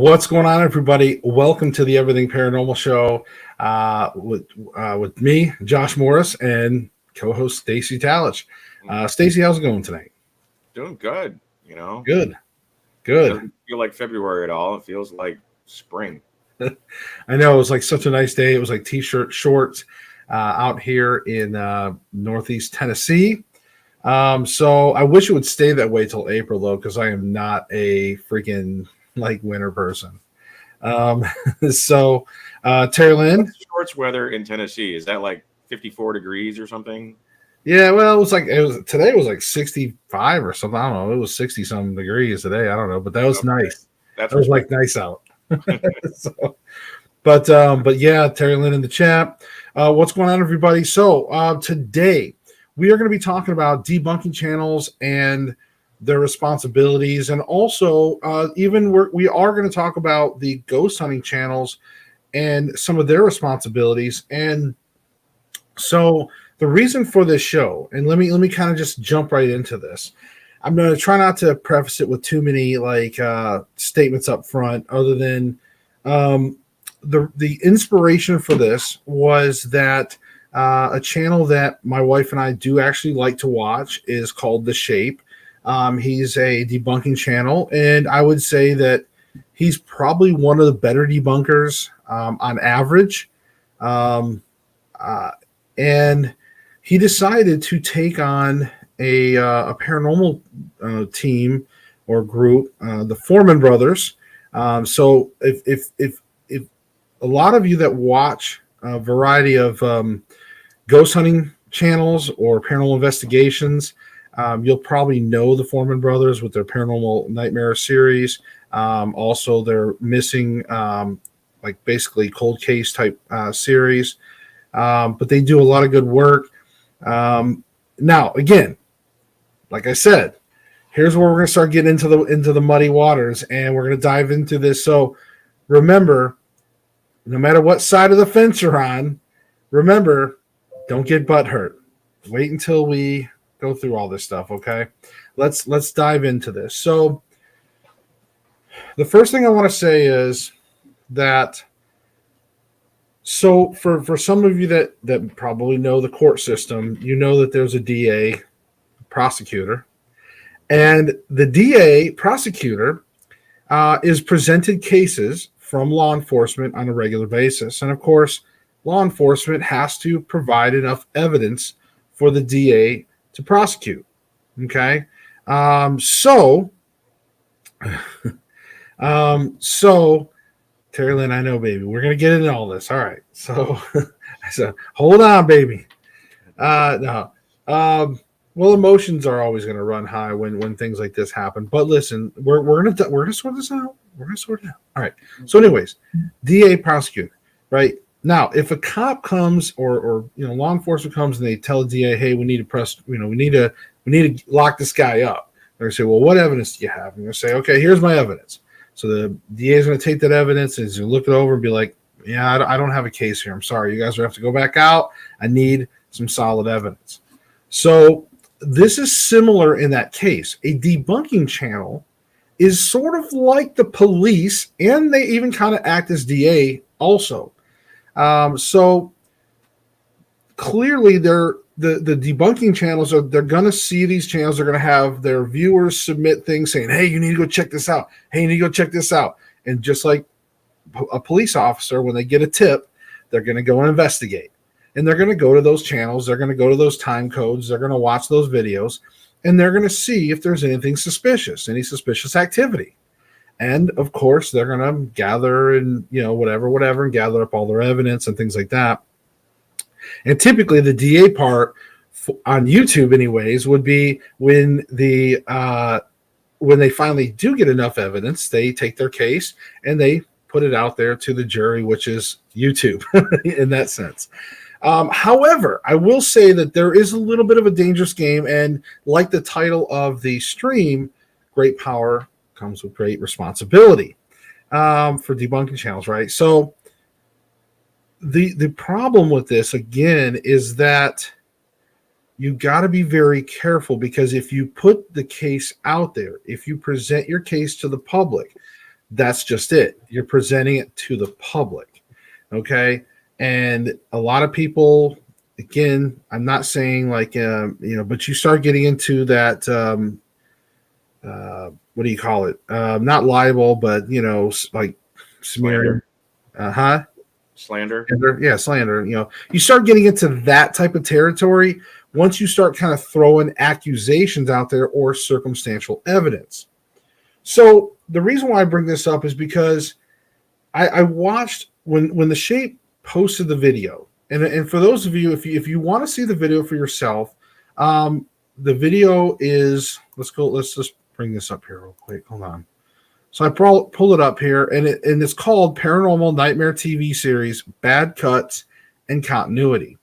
What's going on, everybody? Welcome to the Everything Paranormal Show with me, Josh Morris, and co-host Stacy Talich. Stacy, how's it going tonight? Doing good, Good. It doesn't feel like February at all. It feels like spring. I know, it was like such a nice day. It was like t-shirt, shorts out here in Northeast Tennessee. So I wish it would stay that way till April, though, because I am not a freaking winter person. So Terry Lynn, What's shorts weather in Tennessee? Is that like 54 degrees or something? Yeah, well, today was like 65 or something. I don't know. It was 60 something degrees today. I don't know, but that was nice. That was like nice out. So, but yeah, Terry Lynn in the chat. What's going on, everybody? So today we are going to be talking about debunking channels and their responsibilities, and also we are going to talk about the ghost hunting channels and some of their responsibilities. And so the reason for this show, and let me kind of just jump right into this. I'm going to try not to preface it with too many statements up front, other than the inspiration for this was that a channel that my wife and I do actually like to watch is called The Shape. He's a debunking channel, and I would say that he's probably one of the better debunkers on average. And he decided to take on a paranormal team or group, the Fourman Brothers. So if a lot of you that watch a variety of ghost hunting channels or paranormal investigations, you'll probably know the Fourman Brothers with their Paranormal Nightmare series. Also, their missing, basically cold case type series. But they do a lot of good work. Now, again, like I said, here's where we're going to start getting into the muddy waters, and we're going to dive into this. So remember, no matter what side of the fence you're on, remember, don't get butt hurt. Wait until we go through all this stuff, okay? Let's dive into this. So the first thing I want to say is that, so for some of you that probably know the court system, you know that there's a DA prosecutor, and the DA prosecutor is presented cases from law enforcement on a regular basis. And of course, law enforcement has to provide enough evidence for the DA to prosecute. Okay. So Terry Lynn, I know, baby, we're going to get into all this. All right. So I said, hold on, baby. No. Well, emotions are always going to run high when things like this happen. But listen, we're gonna sort this out. We're gonna sort it out. All right. So, anyways, DA prosecutor, right? Now, if a cop comes or law enforcement comes and they tell the DA, hey, we need to we need to lock this guy up. They're gonna say, well, what evidence do you have? And they're gonna say, okay, here's my evidence. So the DA is gonna take that evidence and he's gonna look it over and be like, yeah, I don't have a case here. I'm sorry, you guys will have to go back out. I need some solid evidence. So this is similar in that case. A debunking channel is sort of like the police, and they even kind of act as DA also. So clearly, the debunking channels they're going to see these channels. They're going to have their viewers submit things saying, "Hey, you need to go check this out. Hey, you need to go check this out." And just like a police officer, when they get a tip, they're going to go and investigate. And they're going to go to those channels. They're going to go to those time codes. They're going to watch those videos. And they're going to see if there's anything suspicious, any suspicious activity. And, of course, they're going to gather and, whatever, and gather up all their evidence and things like that. And typically the DA part on YouTube anyways would be when they finally do get enough evidence, they take their case and they put it out there to the jury, which is YouTube in that sense. However, I will say that there is a little bit of a dangerous game, and like the title of the stream, great power comes with great responsibility for debunking channels, right? So the problem with this, again, is that you got to be very careful, because if you put the case out there, if you present your case to the public, That's just it. You're presenting it to the public. Okay. And a lot of people, again, I'm not saying like, but you start getting into that, what do you call it? Not libel, but, like smearing. Slander. Slander. Yeah, slander. You start getting into that type of territory once you start kind of throwing accusations out there or circumstantial evidence. So the reason why I bring this up is because I watched when the Shape posted the video, and for those of you, if you want to see the video for yourself, the video is let's just bring this up here real quick. Hold on. So I pull it up here, and it's called Paranormal Nightmare TV Series: Bad Cuts and Continuity.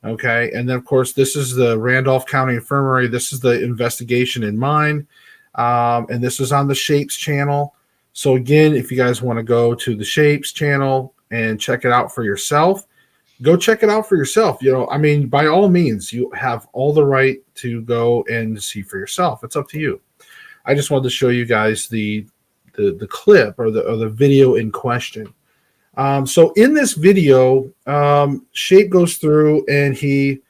Okay, and then of course this is the Randolph County Infirmary. This is the investigation in mind, and this is on the Shapes channel. So again, if you guys want to go to the Shapes channel and check it out for yourself, go check it out for yourself. By all means, you have all the right to go and see for yourself. It's up to you. I just wanted to show you guys the clip or the video in question. So in this video, Shape goes through and he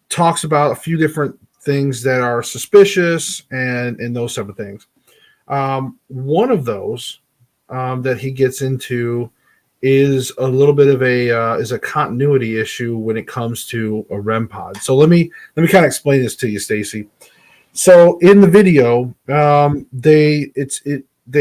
talks about a few different things that are suspicious and those type of things. One of those that he gets into is a little bit of a continuity issue when it comes to a REM pod. So let me kind of explain this to you, Stacy. So in the video, they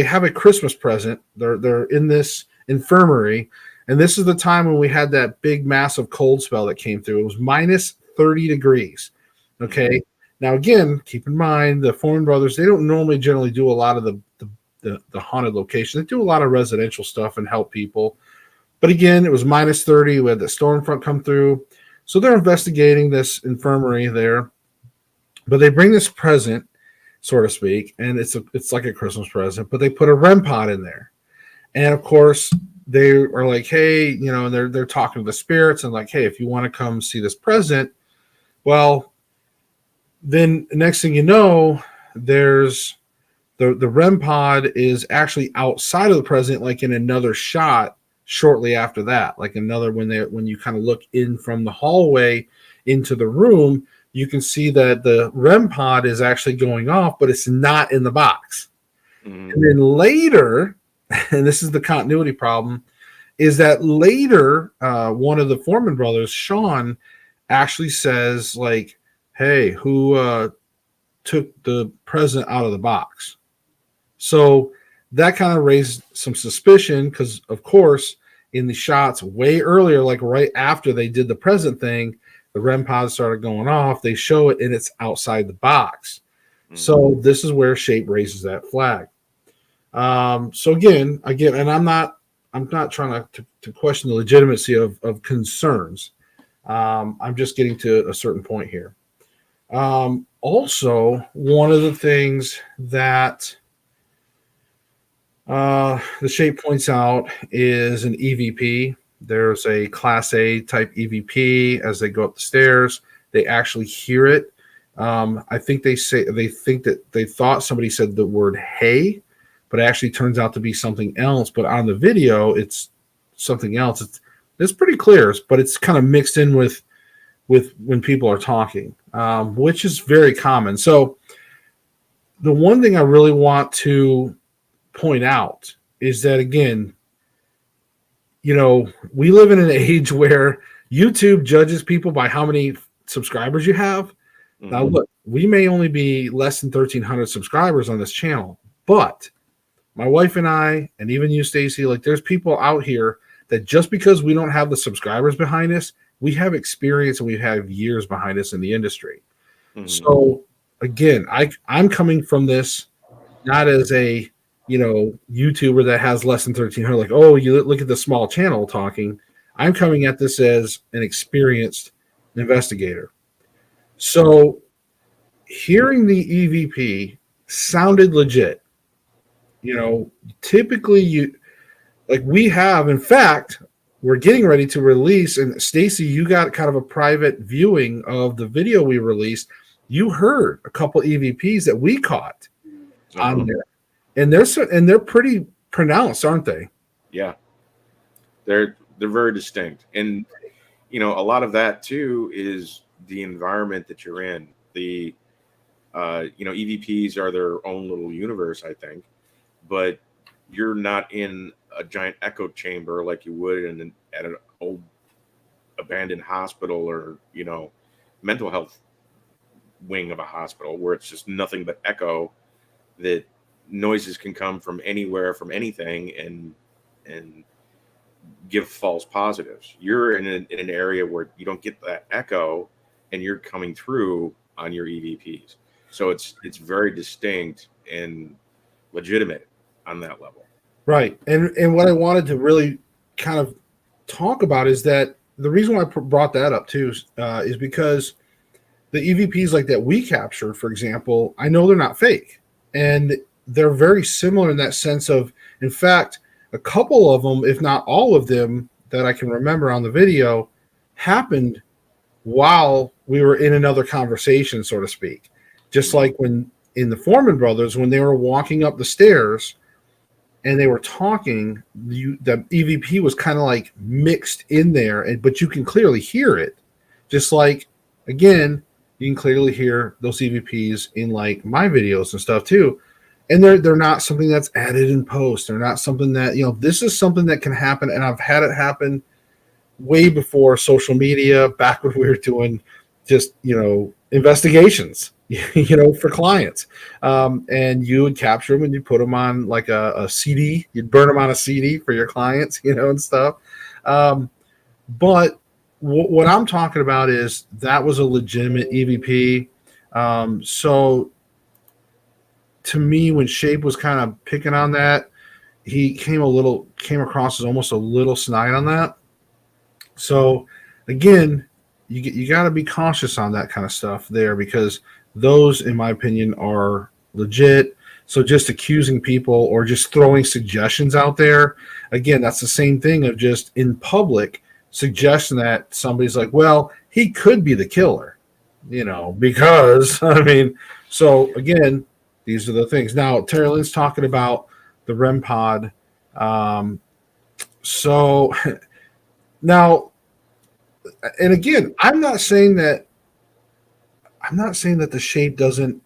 have a Christmas present. They're in this infirmary, and this is the time when we had that big massive cold spell that came through. It was minus 30 degrees. Okay. Now again, keep in mind the Fourman Brothers, they don't normally generally do a lot of the haunted location. They do a lot of residential stuff and help people. But again, it was minus 30. We had the storm front come through. So they're investigating this infirmary there. But they bring this present, so to speak, and it's like a Christmas present, but they put a REM pod in there. And of course, they are like, hey, and they're talking to the spirits and like, hey, if you want to come see this present, well, then next thing you know, there's the REM pod is actually outside of the present, like in another shot shortly after that, like another when you kind of look in from the hallway into the room, you can see that the REM pod is actually going off, but it's not in the box. Mm-hmm. And then later, and this is the continuity problem, is that later one of the Fourman brothers, Sean, actually says like, hey, who took the present out of the box? So that kind of raised some suspicion because, of course, in the shots way earlier, like right after they did the present thing, the REM pod started going off. They show it and it's outside the box. Mm-hmm. So this is where Shape raises that flag. So again, and I'm not trying to question the legitimacy of concerns. I'm just getting to a certain point here. Also, one of the things that the Shape points out is an EVP. There's a Class A type EVP. As they go up the stairs, they actually hear it. I think they think that they thought somebody said the word "hey," but it actually turns out to be something else. But on the video, it's something else. It's pretty clear, but it's kind of mixed in with when people are talking, which is very common. So the one thing I really want to point out is that, again, we live in an age where YouTube judges people by how many subscribers you have. Mm-hmm. Now, look, we may only be less than 1,300 subscribers on this channel, but my wife and I, and even you, Stacy, like there's people out here that just because we don't have the subscribers behind us, we have experience and we have years behind us in the industry. Mm-hmm. So again, I'm coming from this not as a YouTuber that has less than 1,300, like, oh, you look at the small channel talking. I'm coming at this as an experienced investigator. So hearing the EVP sounded legit. Typically we have, in fact, we're getting ready to release, and Stacy, you got kind of a private viewing of the video we released. You heard a couple EVPs that we caught on there. And they're pretty pronounced, aren't they? Yeah, they're very distinct, and a lot of that too is the environment that you're in. The EVPs are their own little universe, I think, but you're not in a giant echo chamber like you would at an old abandoned hospital or mental health wing of a hospital where it's just nothing but echo, that noises can come from anywhere, from anything, and give false positives. You're in an area where you don't get that echo, and you're coming through on your EVPs. So it's very distinct and legitimate on that level. Right. And what I wanted to really kind of talk about is that the reason why I brought that up too is because the EVPs like that we captured, for example, I know they're not fake, and they're very similar in that sense of, in fact, a couple of them, if not all of them that I can remember on the video, happened while we were in another conversation, so to speak. Just like when in the Fourman Brothers, when they were walking up the stairs and they were talking, the EVP was kind of like mixed in there, but you can clearly hear it. Just like, again, you can clearly hear those EVPs in like my videos and stuff too. And they're not something that's added in post. They're not something that, this is something that can happen. And I've had it happen way before social media, back when we were doing just, investigations, for clients. And you would capture them and you put them on like a CD. You'd burn them on a CD for your clients, and stuff. But what I'm talking about is that was a legitimate EVP. So to me, when Shape was kind of picking on that, he came across as almost a little snide on that. So again, you got to be cautious on that kind of stuff there, because those, in my opinion, are legit. So just accusing people or just throwing suggestions out there, again, that's the same thing of just in public suggesting that somebody's like, well, he could be the killer, because so again, these are the things. Now, Terry Lynn's talking about the REM pod. So now, and again, I'm not saying that the Shape doesn't,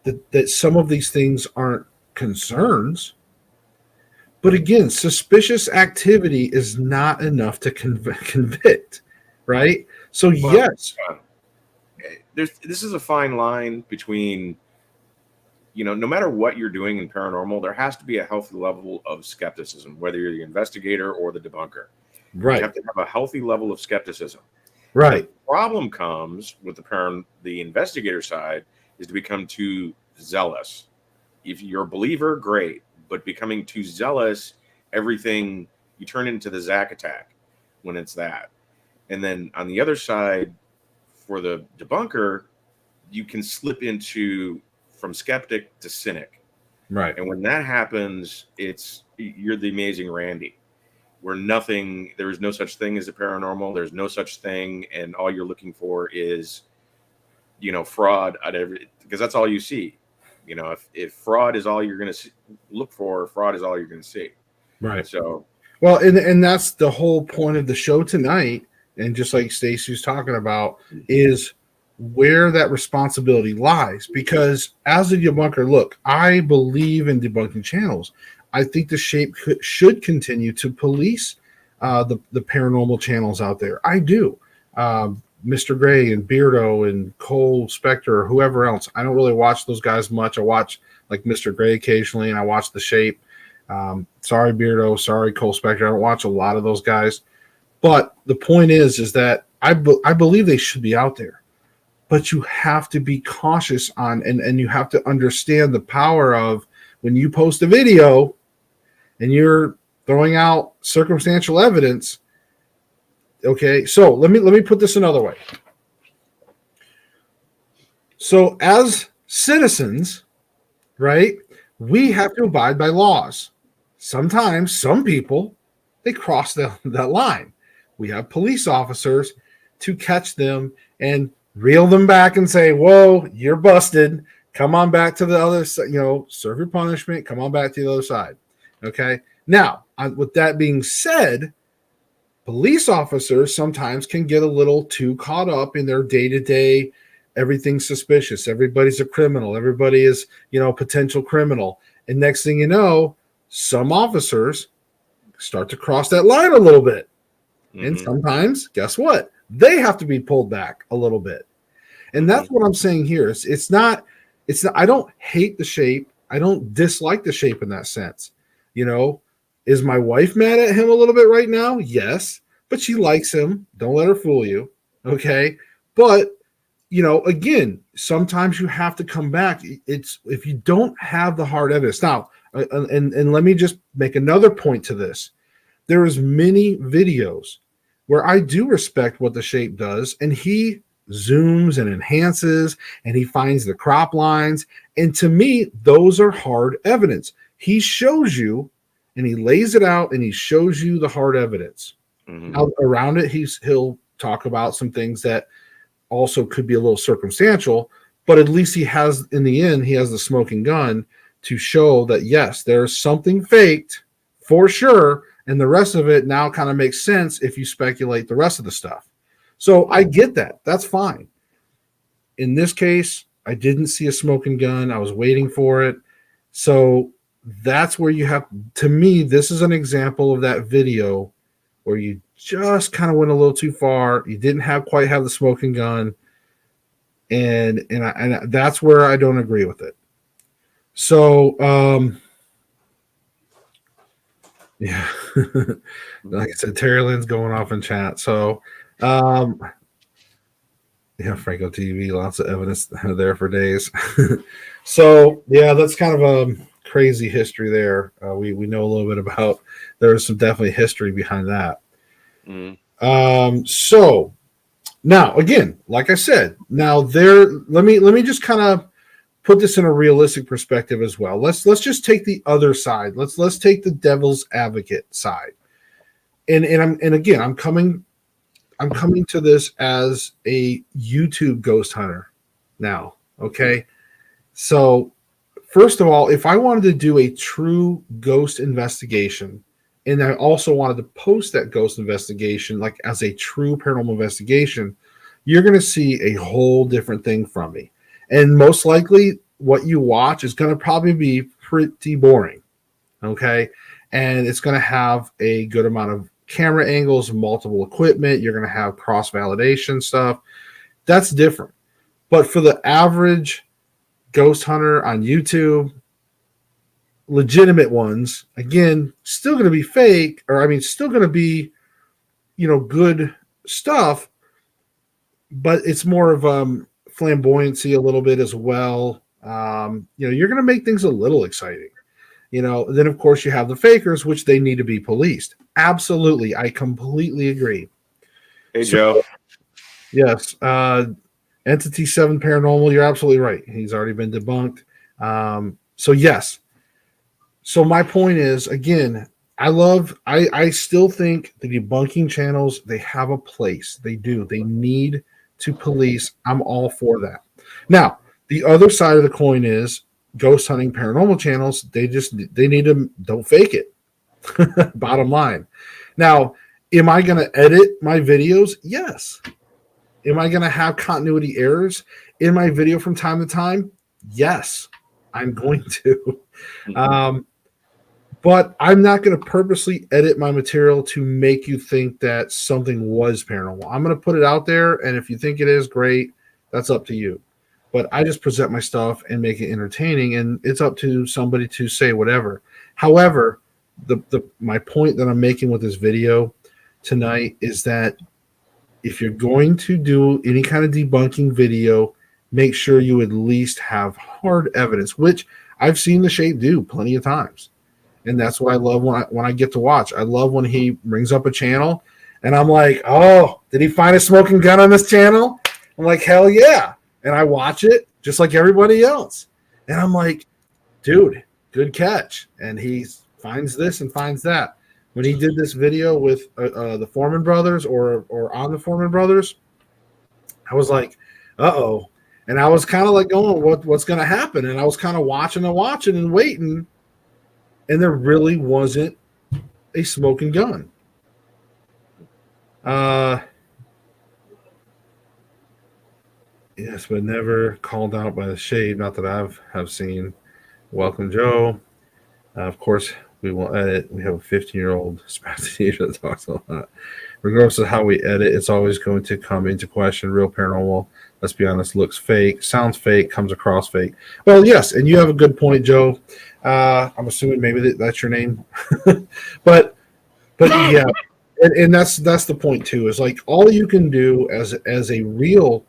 that some of these things aren't concerns. But again, suspicious activity is not enough to convict, right? So well, yes. This is a fine line between, no matter what you're doing in paranormal, there has to be a healthy level of skepticism, whether you're the investigator or the debunker. Right. You have to have a healthy level of skepticism. Right. The problem comes with the investigator side is to become too zealous. If you're a believer, great, but becoming too zealous, everything you turn into the Zack attack when it's that. And then on the other side, for the debunker, you can slip into from skeptic to cynic. Right. And when that happens, you're the amazing Randy, where there is no such thing as a paranormal. There's no such thing. And all you're looking for is, fraud at because that's all you see. If fraud is all you're going to look for, fraud is all you're going to see. Right. So, well, and that's the whole point of the show tonight. And just like Stacey's talking about, is where that responsibility lies. Because as a debunker, look, I believe in debunking channels. I think the Shape should continue to police the paranormal channels out there. I do. Mr. Gray and Beardo and Cole Spector or whoever else. I don't really watch those guys much. I watch like Mr. Gray occasionally, and I watch the Shape. Sorry, Beardo. Sorry, Cole Spector. I don't watch a lot of those guys. But the point is that I believe they should be out there. But you have to be cautious on, and you have to understand the power of when you post a video and you're throwing out circumstantial evidence. Okay, so let me put this another way. So as citizens, right, we have to abide by laws. Sometimes some people, they cross that line. We have police officers to catch them and reel them back and say, whoa, you're busted. Come on back to the other side, serve your punishment. Come on back to the other side. Okay. Now, with that being said, police officers sometimes can get a little too caught up in their day-to-day. Everything's suspicious. Everybody's a criminal. Everybody is, potential criminal. And next thing you know, some officers start to cross that line a little bit. Mm-hmm. And sometimes, guess what? They have to be pulled back a little bit. And that's what I'm saying here. It's not, I don't hate the shape. I don't dislike the shape in that sense. Is my wife mad at him a little bit right now? Yes, but she likes him. Don't let her fool you. Okay. But, again, sometimes you have to come back. It's if you don't have the hard evidence. Now, and let me just make another point to this. There is many videos where I do respect what the shape does, and he zooms and enhances, and he finds the crop lines. And to me, those are hard evidence. He shows you, and he lays it out, and he shows you the hard evidence. Mm-hmm. Now, around it, he'll talk about some things that also could be a little circumstantial, but at least he has, in the end, he has the smoking gun to show that, yes, there's something faked for sure, and the rest of it now kind of makes sense if you speculate the rest of the stuff. So I get that. That's fine. In this case, I didn't see a smoking gun. I was waiting for it. So that's where you have, to me, this is an example of that video where you just kind of went a little too far. You didn't quite have the smoking gun. And that's where I don't agree with it. So, yeah, like I said, Terry Lynn's going off in chat. So, yeah, Franco TV, lots of evidence there for days. So, yeah, that's kind of a crazy history there. We know a little bit about. There's some definitely history behind that. So now again, like I said, let me just kind of put this in a realistic perspective as well. Let's just take the other side. Let's take the devil's advocate side. And I'm coming to this as a YouTube ghost hunter now. Okay. So first of all, if I wanted to do a true ghost investigation, and I also wanted to post that ghost investigation like as a true paranormal investigation, you're going to see a whole different thing from me. And most likely what you watch is going to probably be pretty boring. Okay. And it's going to have a good amount of camera angles, multiple equipment. You're going to have cross-validation stuff. That's different. But for the average ghost hunter on YouTube, legitimate ones, again, still going to be fake, still going to be, good stuff, but it's more of flamboyancy a little bit as well. You're going to make things a little exciting. Then of course you have the fakers, which they need to be policed. Absolutely. I completely agree. Hey, Joe. Yes. Entity 7 Paranormal. You're absolutely right. He's already been debunked. So yes. So my point is, again, I still think the debunking channels, they have a place. They do. They need to police. I'm all for that. Now, the other side of the coin is ghost hunting paranormal channels. They need to don't fake it. Bottom line. Now, am I going to edit my videos? Yes. Am I going to have continuity errors in my video from time to time? Yes, I'm going to. But I'm not going to purposely edit my material to make you think that something was paranormal. I'm going to put it out there, and if you think it is, great. That's up to you. But I just present my stuff and make it entertaining, and it's up to somebody to say whatever. However, my point that I'm making with this video tonight is that if you're going to do any kind of debunking video, make sure you at least have hard evidence, which I've seen the shape do plenty of times. And that's what I love when I get to watch. I love when he brings up a channel and I'm like, oh, did he find a smoking gun on this channel? I'm like, hell yeah. And I watch it just like everybody else. And I'm like, dude, good catch. And he finds this and finds that. When he did this video with the Fourman Brothers or on the Fourman Brothers, I was like, uh-oh. And I was kind of like going, what's going to happen? And I was kind of watching and waiting. and there really wasn't a smoking gun. Yes, but never called out by the shade. Not that have seen. Welcome, Joe. Of course, we will edit. We have a 15-year-old spastic that talks a lot. Regardless of how we edit, it's always going to come into question. Real paranormal, let's be honest, looks fake, sounds fake, comes across fake. Well, yes, and you have a good point, Joe. I'm assuming maybe that's your name, but yeah, and that's the point too. Is like all you can do as a real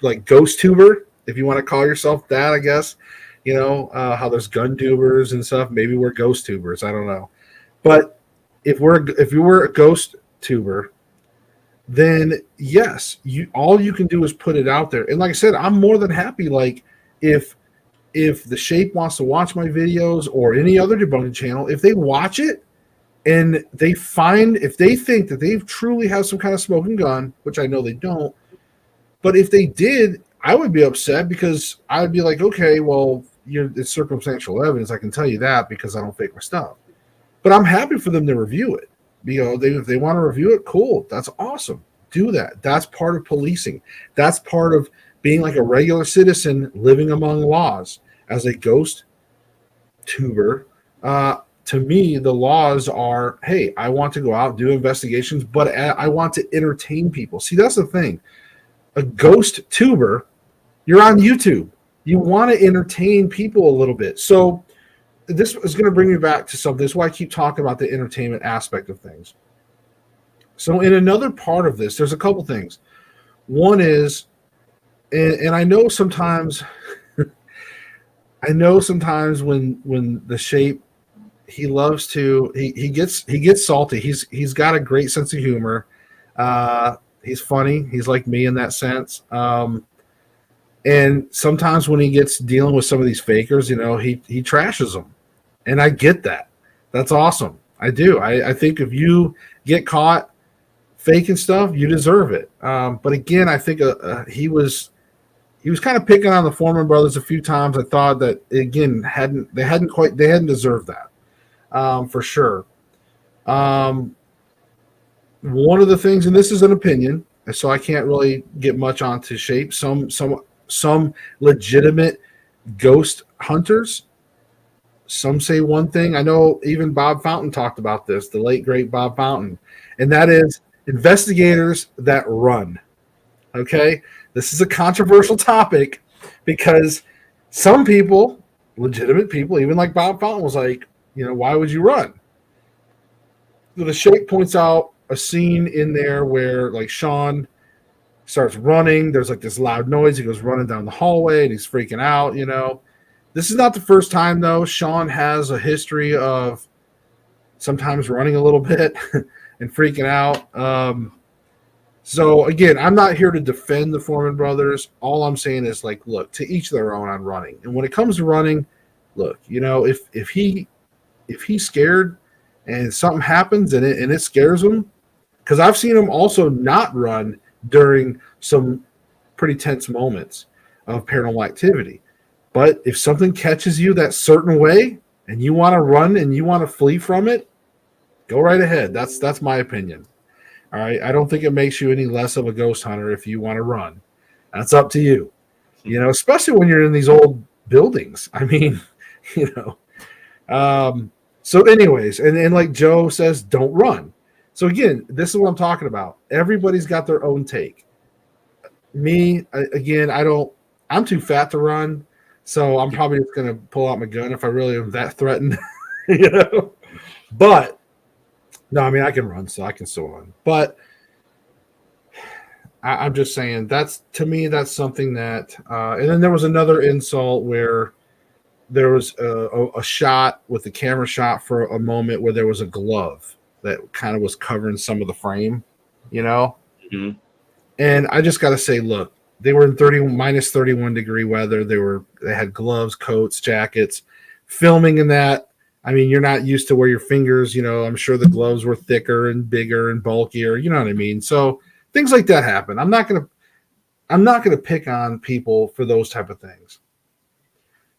like ghost tuber, if you want to call yourself that, I guess. You know how there's gun tubers and stuff. Maybe we're ghost tubers. I don't know, but if you were a ghost tuber, then yes, all you can do is put it out there. And like I said, I'm more than happy. Like if the Shape wants to watch my videos or any other debunking channel, if they watch it and if they think that they truly have some kind of smoking gun, which I know they don't, but if they did, I would be upset because I would be like, okay, well, it's circumstantial evidence. I can tell you that because I don't fake my stuff. But I'm happy for them to review it. You know, if they want to review it, cool. That's awesome. Do that. That's part of policing. That's part of being like a regular citizen living among laws. As a ghost tuber, to me, the laws are, hey, I want to go out, do investigations, but I want to entertain people. See, that's the thing. A ghost tuber, you're on YouTube. You want to entertain people a little bit. So this is going to bring me back to something. That's why I keep talking about the entertainment aspect of things. So in another part of this, there's a couple things. One is, and I know sometimes, when the Shape, he loves to, he gets salty. He's got a great sense of humor. He's funny. He's like me in that sense. And sometimes when he gets dealing with some of these fakers, you know, he trashes them. And I get that. That's awesome. I do. I think if you get caught faking stuff, you deserve it. But again, I think he was kind of picking on the Fourman Brothers a few times. I thought that again they hadn't deserved that for sure. One of the things, and this is an opinion, so I can't really get much onto Shape. Some legitimate ghost hunters, some say one thing. I know even Bob Fountain talked about this, the late great Bob Fountain, and that is investigators that run. Okay, this is a controversial topic because some people, legitimate people, even like Bob Fountain, was like, you know, why would you run? So the Shape points out a scene in there where like Sean starts running. There's like this loud noise. He goes running down the hallway and he's freaking out, you know. This is not the first time, though. Sean has a history of sometimes running a little bit and freaking out. So, again, I'm not here to defend the Fourman Brothers. All I'm saying is, like, look, to each their own on running. And when it comes to running, look, you know, if he's scared and something happens and it scares him, because I've seen him also not run during some pretty tense moments of paranormal activity. But if something catches you that certain way and you want to run and you want to flee from it, go right ahead. That's my opinion. All right. I don't think it makes you any less of a ghost hunter if you want to run. That's up to you. You know, especially when you're in these old buildings. I mean, you know. So anyways, and like Joe says, don't run. So again, this is what I'm talking about. Everybody's got their own take. Me, again, I'm too fat to run. So I'm probably just going to pull out my gun if I really am that threatened, you know. But no, I mean I can run, so I can still run. But I'm just saying to me that's something that. And then there was another insult where there was a shot with the camera shot for a moment where there was a glove that kind of was covering some of the frame, you know. Mm-hmm. And I just got to say, look. They were in minus 31 degree weather. They had gloves, coats, jackets. Filming in that, I mean, you're not used to where your fingers, you know, I'm sure the gloves were thicker and bigger and bulkier, you know what I mean? So things like that happen. I'm not gonna pick on people for those type of things.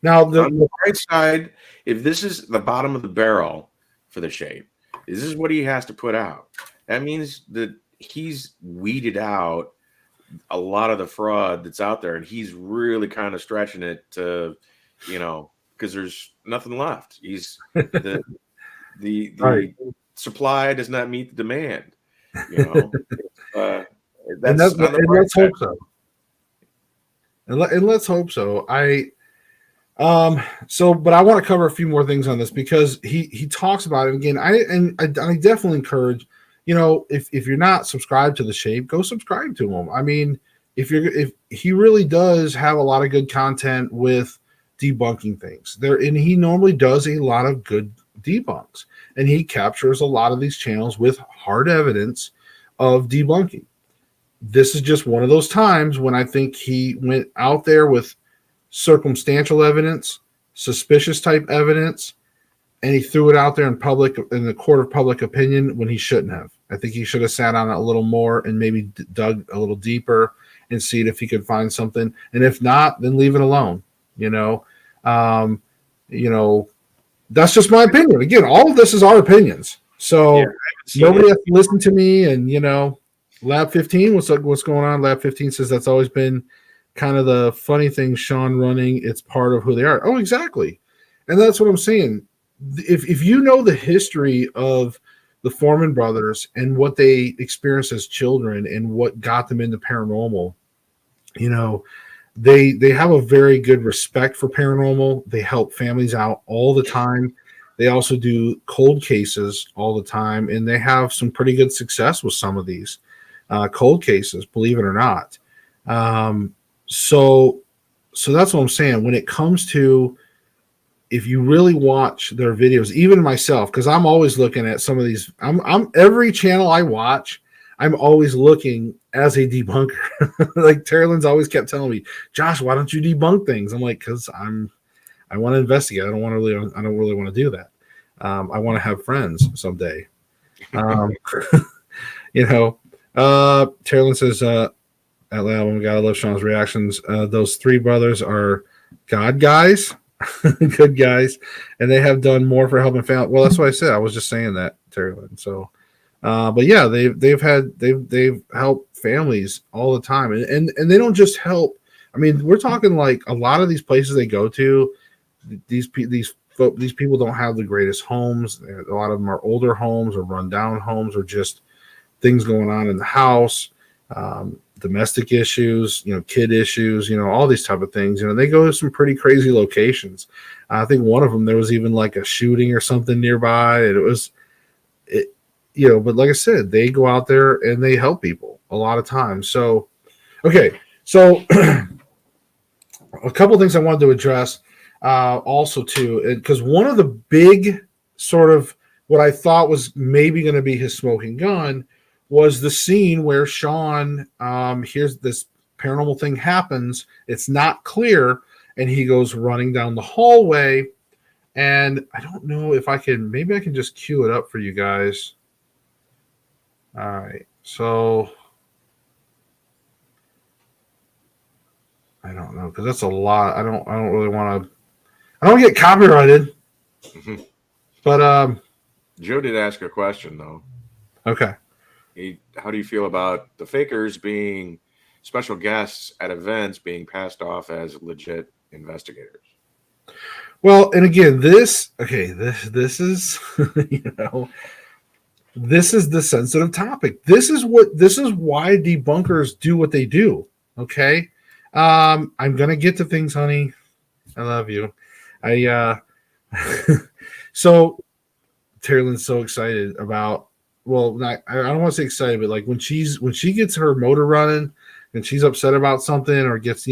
Now, on the right side, if this is the bottom of the barrel for the shape, this is what he has to put out. That means that he's weeded out a lot of the fraud that's out there, and he's really kind of stretching it to, because there's nothing left. He's the right. supply does not meet the demand. That's And on the and bright let's side. hope so. And let's hope so. But I want to cover a few more things on this because he talks about it again. I definitely encourage, if you're not subscribed to the Shape, go subscribe to him. I mean, if he really does have a lot of good content with debunking things there, and he normally does a lot of good debunks, and he captures a lot of these channels with hard evidence of debunking. This is just one of those times when I think he went out there with circumstantial evidence, suspicious type evidence, and he threw it out there in public, in the court of public opinion, when he shouldn't have. I think he should have sat on it a little more and maybe dug a little deeper and see if he could find something. And if not, then leave it alone. That's just my opinion. Again, all of this is our opinions, so nobody has to listen to me. And Lab 15, what's going on? Lab 15 says that's always been kind of the funny thing, Sean running. It's part of who they are. Oh, exactly. And that's what I'm saying. If you know the history of the Fourman brothers and what they experienced as children and what got them into paranormal, they have a very good respect for paranormal. They help families out all the time. They also do cold cases all the time, and they have some pretty good success with some of these cold cases, believe it or not. So that's what I'm saying. When it comes to, if you really watch their videos, even myself, because I'm always looking at some of these, I'm every channel I watch, I'm always looking as a debunker. Like Terrylin's always kept telling me, Josh, why don't you debunk things? I'm like, because I want to investigate. I don't really want to do that. I want to have friends someday. Terrylin says, at loud, we gotta love Sean's reactions. Those three brothers are God guys, good guys, and they have done more for helping families. Well, that's what I said. I was just saying that, Terrylin. So, but yeah, they've helped families all the time, and they don't just help. I mean, we're talking like a lot of these places they go to. These people don't have the greatest homes. A lot of them are older homes or rundown homes, or just things going on in the house. Domestic issues, kid issues, all these type of things. They go to some pretty crazy locations. I think one of them, there was even like a shooting or something nearby. And but like I said, they go out there and they help people a lot of times. So, okay. So a couple of things I wanted to address also too, because one of the big sort of what I thought was maybe going to be his smoking gun was the scene where Sean hears this paranormal thing happens. It's not clear. And he goes running down the hallway. And I don't know if maybe I can just cue it up for you guys. All right. So I don't know, because that's a lot. I don't really want to, I don't get copyrighted. Mm-hmm. But Joe did ask a question though. Okay. How do you feel about the fakers being special guests at events being passed off as legit investigators? Well, and again, this is this is the sensitive topic. This is why debunkers do what they do. Okay. I'm gonna get to things, honey. I love you. So Terrylin's so excited about, well, I don't want to say excited, but like when she gets her motor running and she's upset about something or gets,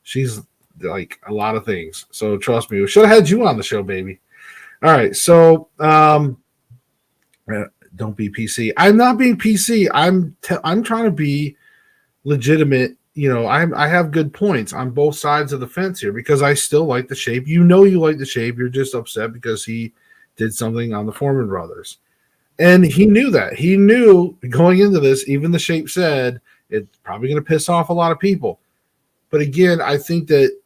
she's like a lot of things. So trust me, we should have had you on the show, baby. All right. So, don't be PC. I'm not being PC. I'm trying to be legitimate. I have good points on both sides of the fence here because I still like the Shape. You like the Shape. You're just upset because he did something on the Fourman brothers. And he knew that. He knew going into this, even the Shape said, it's probably going to piss off a lot of people. But again, I think that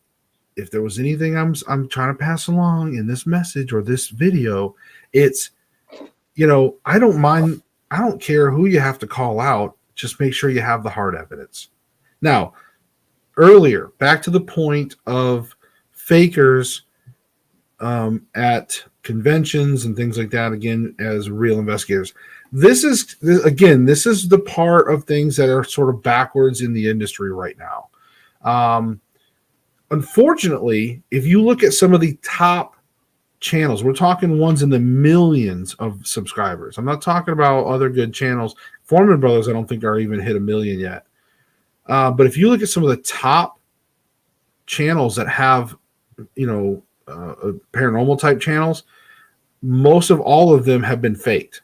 if there was anything I'm trying to pass along in this message or this video, it's, I don't mind. I don't care who you have to call out. Just make sure you have the hard evidence. Now, earlier, back to the point of fakers at conventions and things like that, again, as real investigators. This is the part of things that are sort of backwards in the industry right now. Unfortunately, if you look at some of the top channels, we're talking ones in the millions of subscribers. I'm not talking about other good channels. Fourman Brothers, I don't think are even hit 1 million yet. But if you look at some of the top channels that have, paranormal type channels, most of all of them have been faked.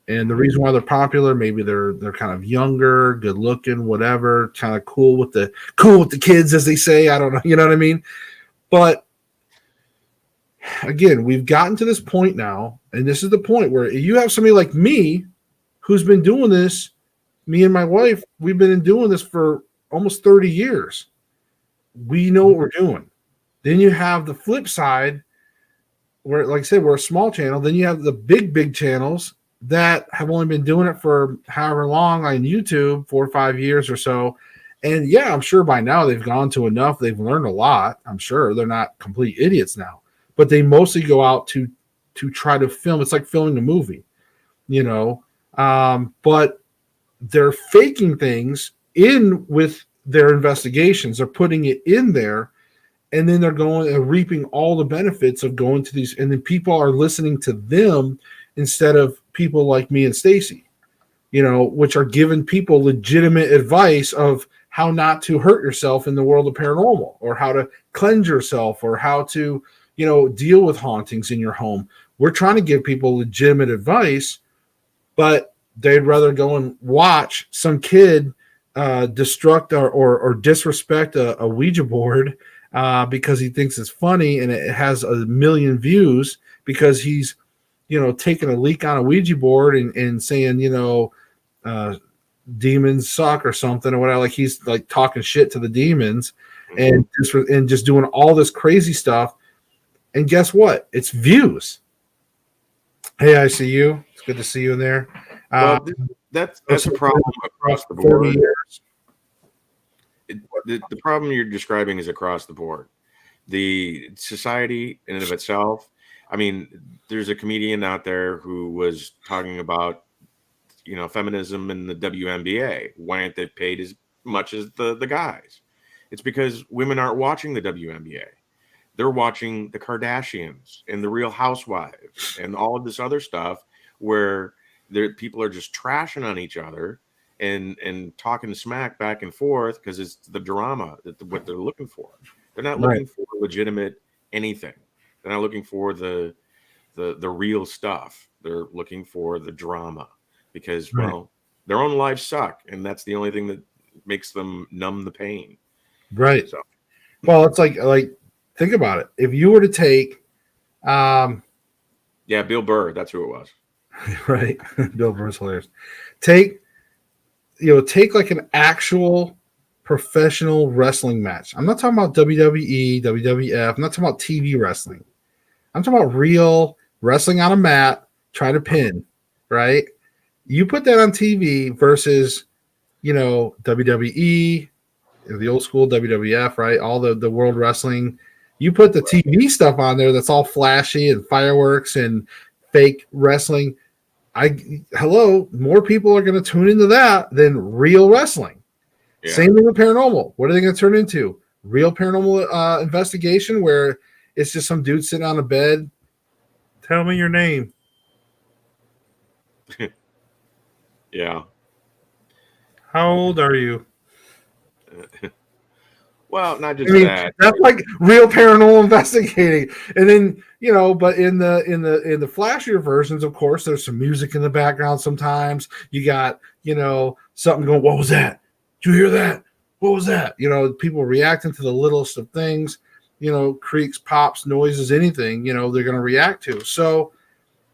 And the reason why they're popular, maybe they're kind of younger, good looking, whatever, kind of cool with the kids, as they say. I don't know, you know what I mean? But again, we've gotten to this point now, and this is the point where you have somebody like me who's been doing this. Me and my wife, we've been doing this for almost 30 years. We know what we're doing. Then you have the flip side where, like I said, we're a small channel. Then you have the big channels that have only been doing it for however long on YouTube, 4 or 5 years or so. And yeah, I'm sure by now they've gone to enough. They've learned a lot. I'm sure they're not complete idiots now, but they mostly go out to try to film. It's like filming a movie, but they're faking things in with their investigations. They're putting it in there, and then they're going and reaping all the benefits of going to these. And then people are listening to them instead of people like me and Stacy, which are giving people legitimate advice of how not to hurt yourself in the world of paranormal, or how to cleanse yourself, or how to, deal with hauntings in your home. We're trying to give people legitimate advice, but they'd rather go and watch some kid destruct or disrespect a Ouija board because he thinks it's funny and it has 1 million views because he's, taking a leak on a Ouija board and saying, demons suck or something or whatever. Like he's like talking shit to the demons and just doing all this crazy stuff. And guess what? It's views. Hey, I see you. It's good to see you in there. Well, that's a problem across the board. The problem you're describing is across the board. The society in and of itself. I mean, there's a comedian out there who was talking about, feminism in the WNBA. Why aren't they paid as much as the guys? It's because women aren't watching the WNBA. They're watching the Kardashians and the Real Housewives and all of this other stuff where people are just trashing on each other and talking smack back and forth because it's the drama what they're looking for. They're not looking for legitimate anything. They're not looking for the real stuff. They're looking for the drama because well, their own lives suck, and that's the only thing that makes them numb the pain. Right. So, well, it's like think about it. If you were to take, Bill Burr, that's who it was. Right. Bill Burr's hilarious. Take like an actual professional wrestling match. I'm not talking about WWE, WWF. I'm not talking about TV wrestling. I'm talking about real wrestling on a mat, trying to pin, right? You put that on TV versus, WWE, the old school WWF, right? All the world wrestling. You put the TV stuff on there that's all flashy and fireworks and fake wrestling. More people are going to tune into that than real wrestling. Yeah. Same thing with paranormal. What are they going to turn into? Real paranormal investigation where it's just some dude sitting on a bed. Tell me your name. Yeah. How old are you? Well, not just that. That's like real paranormal investigating. And then, but in the flashier versions, of course, there's some music in the background sometimes. You got, something going, what was that? Did you hear that? What was that? People reacting to the littlest of things, creaks, pops, noises, anything, they're going to react to. So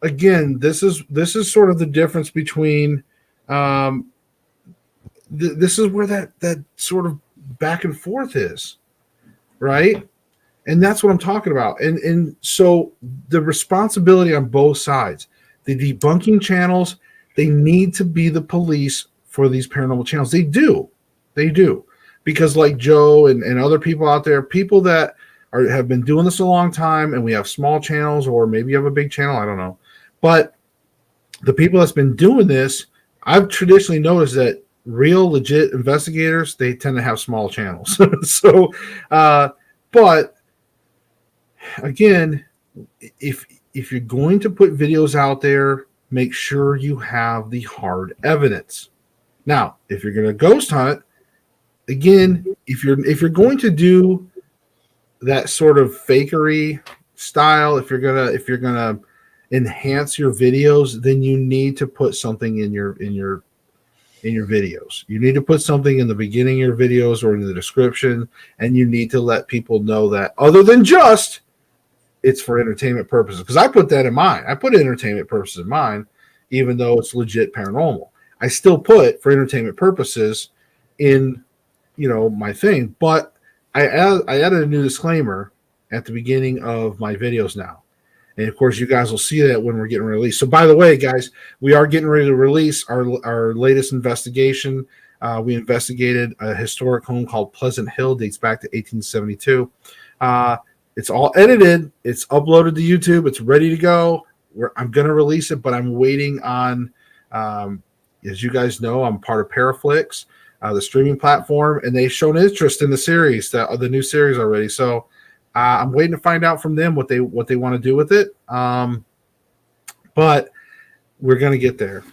again, this is sort of the difference between this is where that sort of back and forth is, right? And that's what I'm talking about. And so the responsibility on both sides, the debunking channels, they need to be the police for these paranormal channels. They do. They do. Because like Joe and other people out there, people that have been doing this a long time, and we have small channels, or maybe you have a big channel, I don't know. But the people that's been doing this, I've traditionally noticed that real legit investigators, they tend to have small channels. So but again, if you're going to put videos out there, make sure you have the hard evidence. Now, if you're going to ghost hunt, again, if you're going to do that sort of fakery style, if you're gonna enhance your videos, then you need to put something in your videos. You need to put something in the beginning of your videos or in the description, and you need to let people know that other than just it's for entertainment purposes. Because I put that in mine. I put entertainment purposes in mine, even though it's legit paranormal. I still put for entertainment purposes in my thing, but I added a new disclaimer at the beginning of my videos now. And of course, you guys will see that when we're getting released. So by the way, guys, we are getting ready to release our latest investigation. We investigated a historic home called Pleasant Hill, dates back to 1872. It's all edited. It's uploaded to YouTube. It's ready to go. I'm going to release it, but I'm waiting on, as you guys know, I'm part of Paraflix, the streaming platform, and they've shown interest in the series, the new series already. So I'm waiting to find out from them what they want to do with it. But we're going to get there.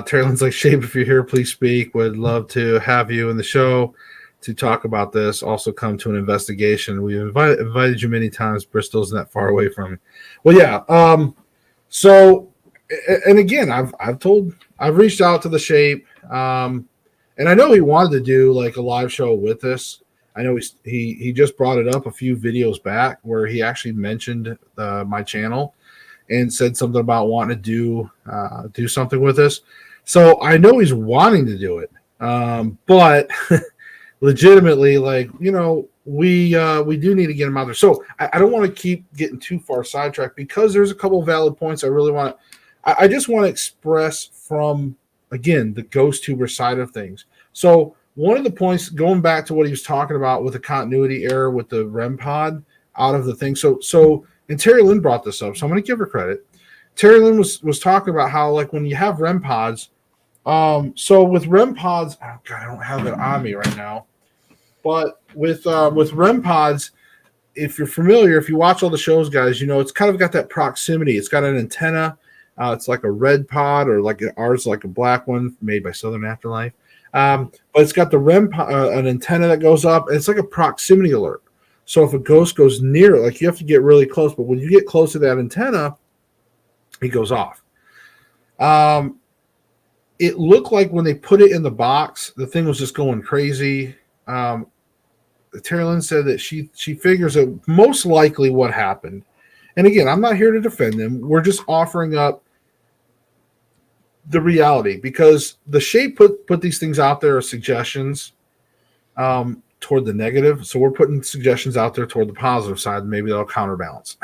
Terry Lynn's like, Shape, if you're here, please speak. Would love to have you in the show to talk about this. Also come to an investigation. We've invited you many times. Bristol's not far away from me. Well, yeah. So, and again, I've reached out to the Shape, and I know he wanted to do like a live show with us. I know he just brought it up a few videos back where he actually mentioned my channel and said something about wanting to do something with us. So I know he's wanting to do it, but legitimately, like, we do need to get him out there. So I don't want to keep getting too far sidetracked, because there's a couple of valid points I really want. I just want to express from, again, the ghost tuber side of things. So one of the points, going back to what he was talking about with the continuity error with the REM pod out of the thing. So and Terry Lynn brought this up, so I'm going to give her credit. Terry Lynn was talking about how, like, when you have REM pods, so with REM pods, oh God, I don't have it on me right now, but with REM pods, if you're familiar, if you watch all the shows, guys, it's kind of got that proximity. It's got an antenna. It's like a red pod, or like ours, like a black one made by Southern Afterlife. But it's got the REM an antenna that goes up, and it's like a proximity alert. So if a ghost goes near it, like, you have to get really close, but when you get close to that antenna, it goes off. It looked like when they put it in the box, the thing was just going crazy. Terry Lynn said that she figures that most likely what happened, and again, I'm not here to defend them. We're just offering up the reality, because the Shape put these things out there as suggestions toward the negative. So we're putting suggestions out there toward the positive side, and maybe they'll counterbalance.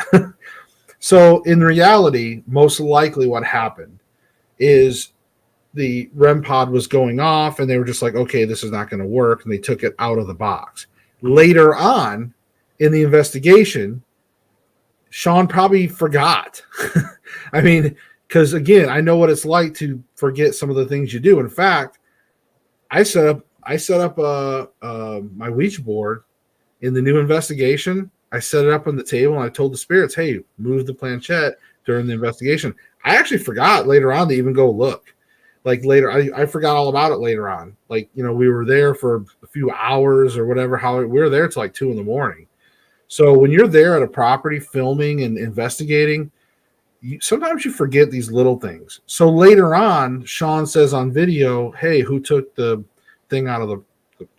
So in reality, most likely what happened is the REM pod was going off, and they were just like, okay, this is not going to work, and they took it out of the box. Later on in the investigation, Sean probably forgot. I mean, because again, I know what it's like to forget some of the things you do. In fact, I set up my Ouija board in the new investigation. I set it up on the table, and I told the spirits, hey, move the planchette during the investigation. I actually forgot later on to even go look. Like later, I forgot all about it later on. Like, we were there for a few hours or whatever. We were there till like 2 a.m. So when you're there at a property filming and investigating, sometimes you forget these little things. So later on, Sean says on video, hey, who took the thing out of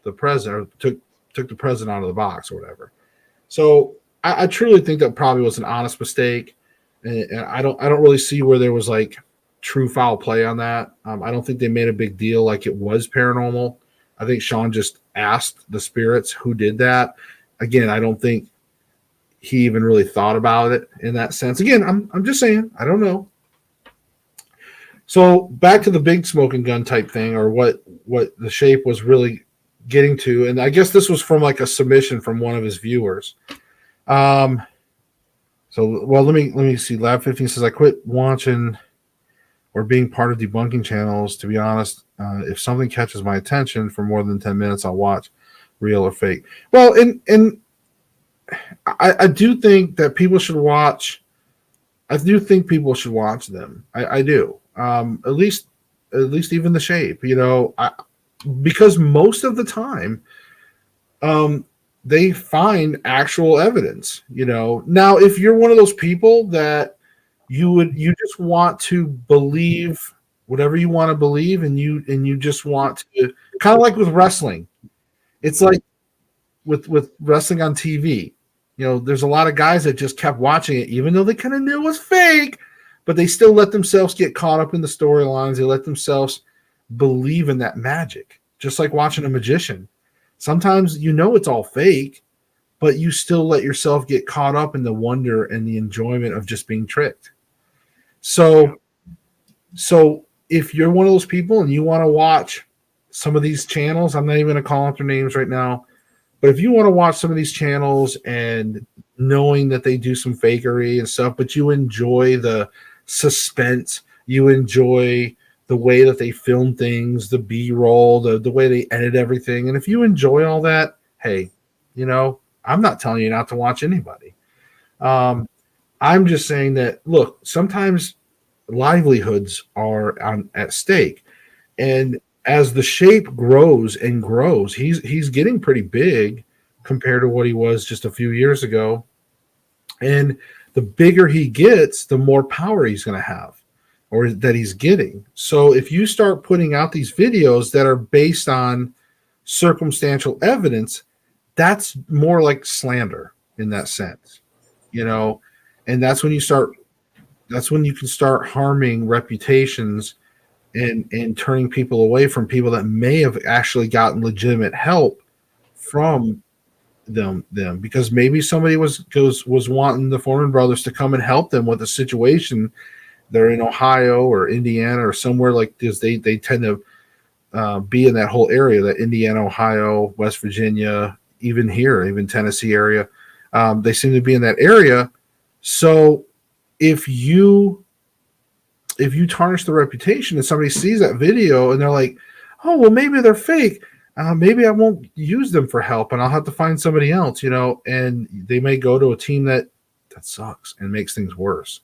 the present, or took the present out of the box or whatever. So I truly think that probably was an honest mistake. And I don't really see where there was like true foul play on that. I don't think they made a big deal like it was paranormal. I think Sean just asked the spirits who did that. Again, I don't think he even really thought about it in that sense. Again, I'm just saying, I don't know. So back to the big smoking gun type thing, or what the shape was really getting to, and I guess this was from like a submission from one of his viewers. So well, let me see. Lab 15 says I quit watching or being part of debunking channels. To be honest, if something catches my attention for more than 10 minutes, I'll watch, real or fake. Well, and I do think that people should watch. I do think people should watch them. I do. At least even the shape, because most of the time, they find actual evidence. Now if you're one of those people that you just want to believe whatever you want to believe, and you just want to, kind of like with wrestling. It's like with wrestling on TV. There's a lot of guys that just kept watching it, even though they kind of knew it was fake, but they still let themselves get caught up in the storylines. They let themselves believe in that magic, just like watching a magician. Sometimes it's all fake, but you still let yourself get caught up in the wonder and the enjoyment of just being tricked. So if you're one of those people and you want to watch some of these channels, I'm not even going to call out their names right now, but if you want to watch some of these channels and knowing that they do some fakery and stuff, but you enjoy the suspense, you enjoy the way that they film things, the B-roll, the way they edit everything, and if you enjoy all that, hey, I'm not telling you not to watch anybody. I'm just saying that, look, sometimes livelihoods are at stake, and as the shape grows and grows, he's getting pretty big compared to what he was just a few years ago. And the bigger he gets, the more power he's going to have, or that he's getting. So if you start putting out these videos that are based on circumstantial evidence, that's more like slander in that sense, and that's when you can start harming reputations and turning people away from people that may have actually gotten legitimate help from them because maybe somebody was wanting the Fourman Brothers to come and help them with a situation. They're in Ohio or Indiana or somewhere like this. They tend to be in that whole area, that Indiana, Ohio, West Virginia, even here, even Tennessee area. They seem to be in that area. So if you tarnish the reputation and somebody sees that video and they're like, oh, well, maybe they're fake. Maybe I won't use them for help and I'll have to find somebody else, and they may go to a team that sucks and makes things worse.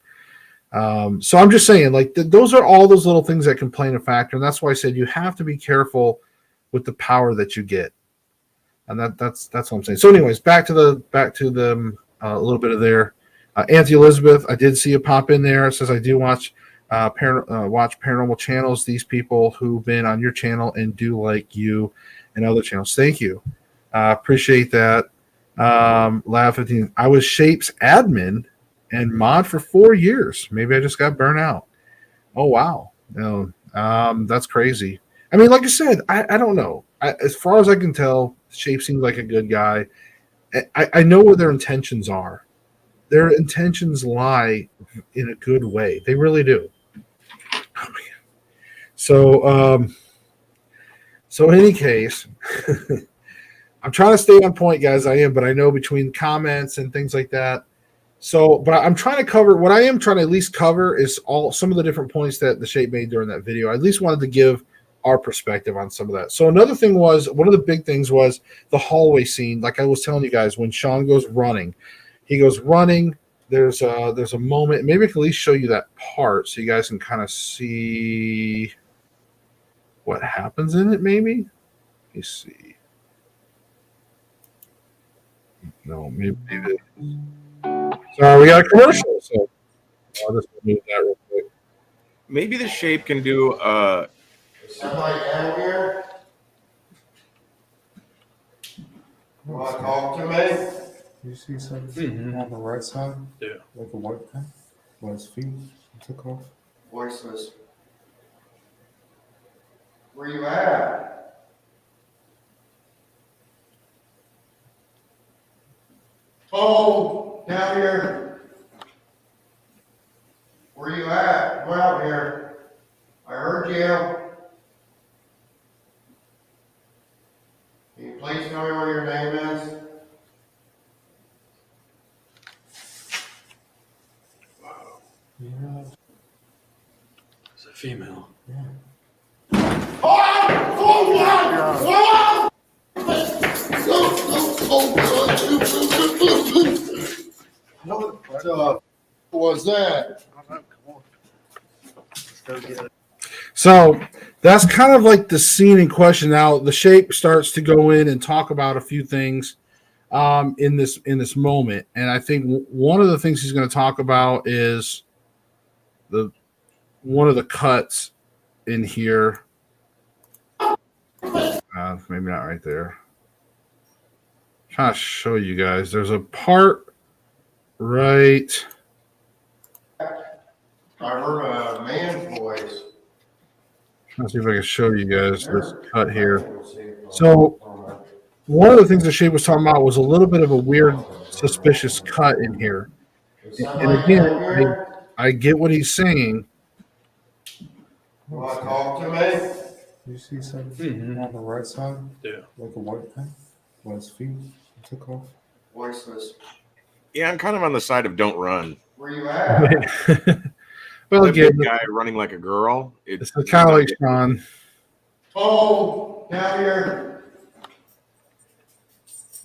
So I'm just saying, like, those are all those little things that can play in a factor. And that's why I said you have to be careful with the power that you get. And that's what I'm saying. So anyways, back to the a little bit of there. Auntie Elizabeth, I did see you pop in there. It says I do watch paranormal channels. These people who've been on your channel and do like you and other channels. Thank you. Appreciate that. Lab 15. I was Shape's admin and mod for 4 years. Maybe I just got burnt out. Oh wow. No, that's crazy. I mean, like I said, I don't know. As far as I can tell, Shape seems like a good guy. I know where their intentions are. Their intentions lie in a good way. They really do. Oh, so in any case, I'm trying to stay on point, guys. I am, but I know between comments and things like that. So, but I'm trying to cover what I am trying to at least cover is some of the different points that the Shape made during that video. I at least wanted to give our perspective on some of that. So another thing was, one of the big things was the hallway scene. Like I was telling you guys, when Sean goes running, he goes running. There's a moment. Maybe I can at least show you that part so you guys can kind of see what happens in it. Maybe. Let me see. No, maybe. Sorry, we got a commercial. So I'll just move that real quick. Maybe the Shape can do Somebody down here? Want to talk to me? You see something on the right side? Yeah. Like a white thing? Where his feet took off? Voiceless. Where you at? Oh! down here. Where you at? Come out here. I heard you. Can you please tell me what your name is? Yeah. It's a female. Yeah. What was that? So that's kind of like the scene in question. Now the shape starts to go in and talk about a few things in this moment, and I think one of the things he's going to talk about is one of the cuts in here. Maybe not right there. I'm trying to show you guys. There's a part right. I heard a man's voice. Trying to see if I can show you guys this cut here. So one of the things the shape was talking about was a little bit of a weird, suspicious cut in here. And again, I get what he's saying. You want to talk to me? You see something on the right side? Yeah. Like a white thing? Well, his feet took off. Voiceless. Yeah, I'm kind of on the side of don't run. Where you at? Well, The again, big guy running like a girl. it's kind of like Sean. Oh, down here.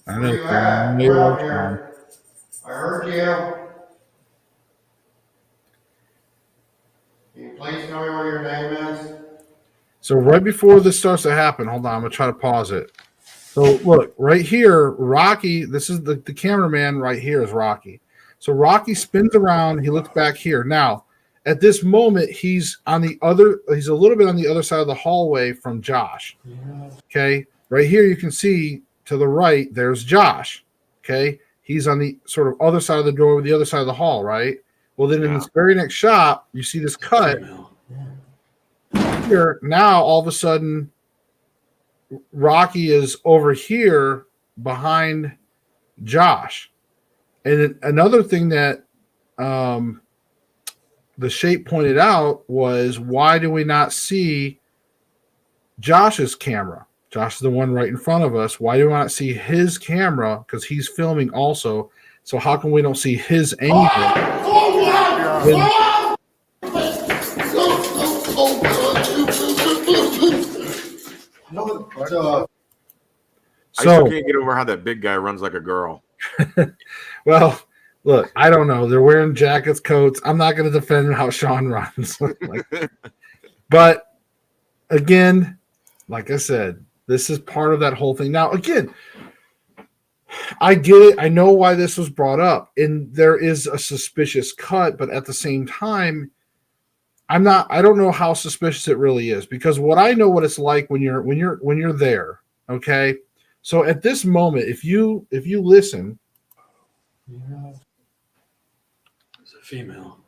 I Where you know. at? Maybe Come out like Sean. here. I heard you. Can you please tell me what your name is? So right before this starts to happen, hold on, I'm gonna try to pause it. So look, right here, Rocky, this is the cameraman right here is Rocky. So Rocky spins around, he looks back here. Now, at this moment, he's a little bit on the other side of the hallway from Josh. Yeah. Okay. Right here, you can see to the right, there's Josh. Okay. He's on the sort of other side of the door with the other side of the hall, right? Well, then in this very next shot, you see this cut. Female. Here now all of a sudden Rocky is over here behind Josh. And another thing that the shape pointed out was, why do we not see Josh's camera? Josh is the one right in front of us. Why do we not see his camera? Because he's filming also. So how come we don't see his angle? I So, still can't get over how that big guy runs like a girl. well, look, I don't know. They're wearing jackets, coats. I'm not going to defend how Sean runs. But again, like I said, this is part of that whole thing. Now, again, I get it. I know why this was brought up, and there is a suspicious cut, but at the same time, I don't know how suspicious it really is, because what I know what it's like when you're there. Okay. So at this moment, if you listen, Yeah. It's a female.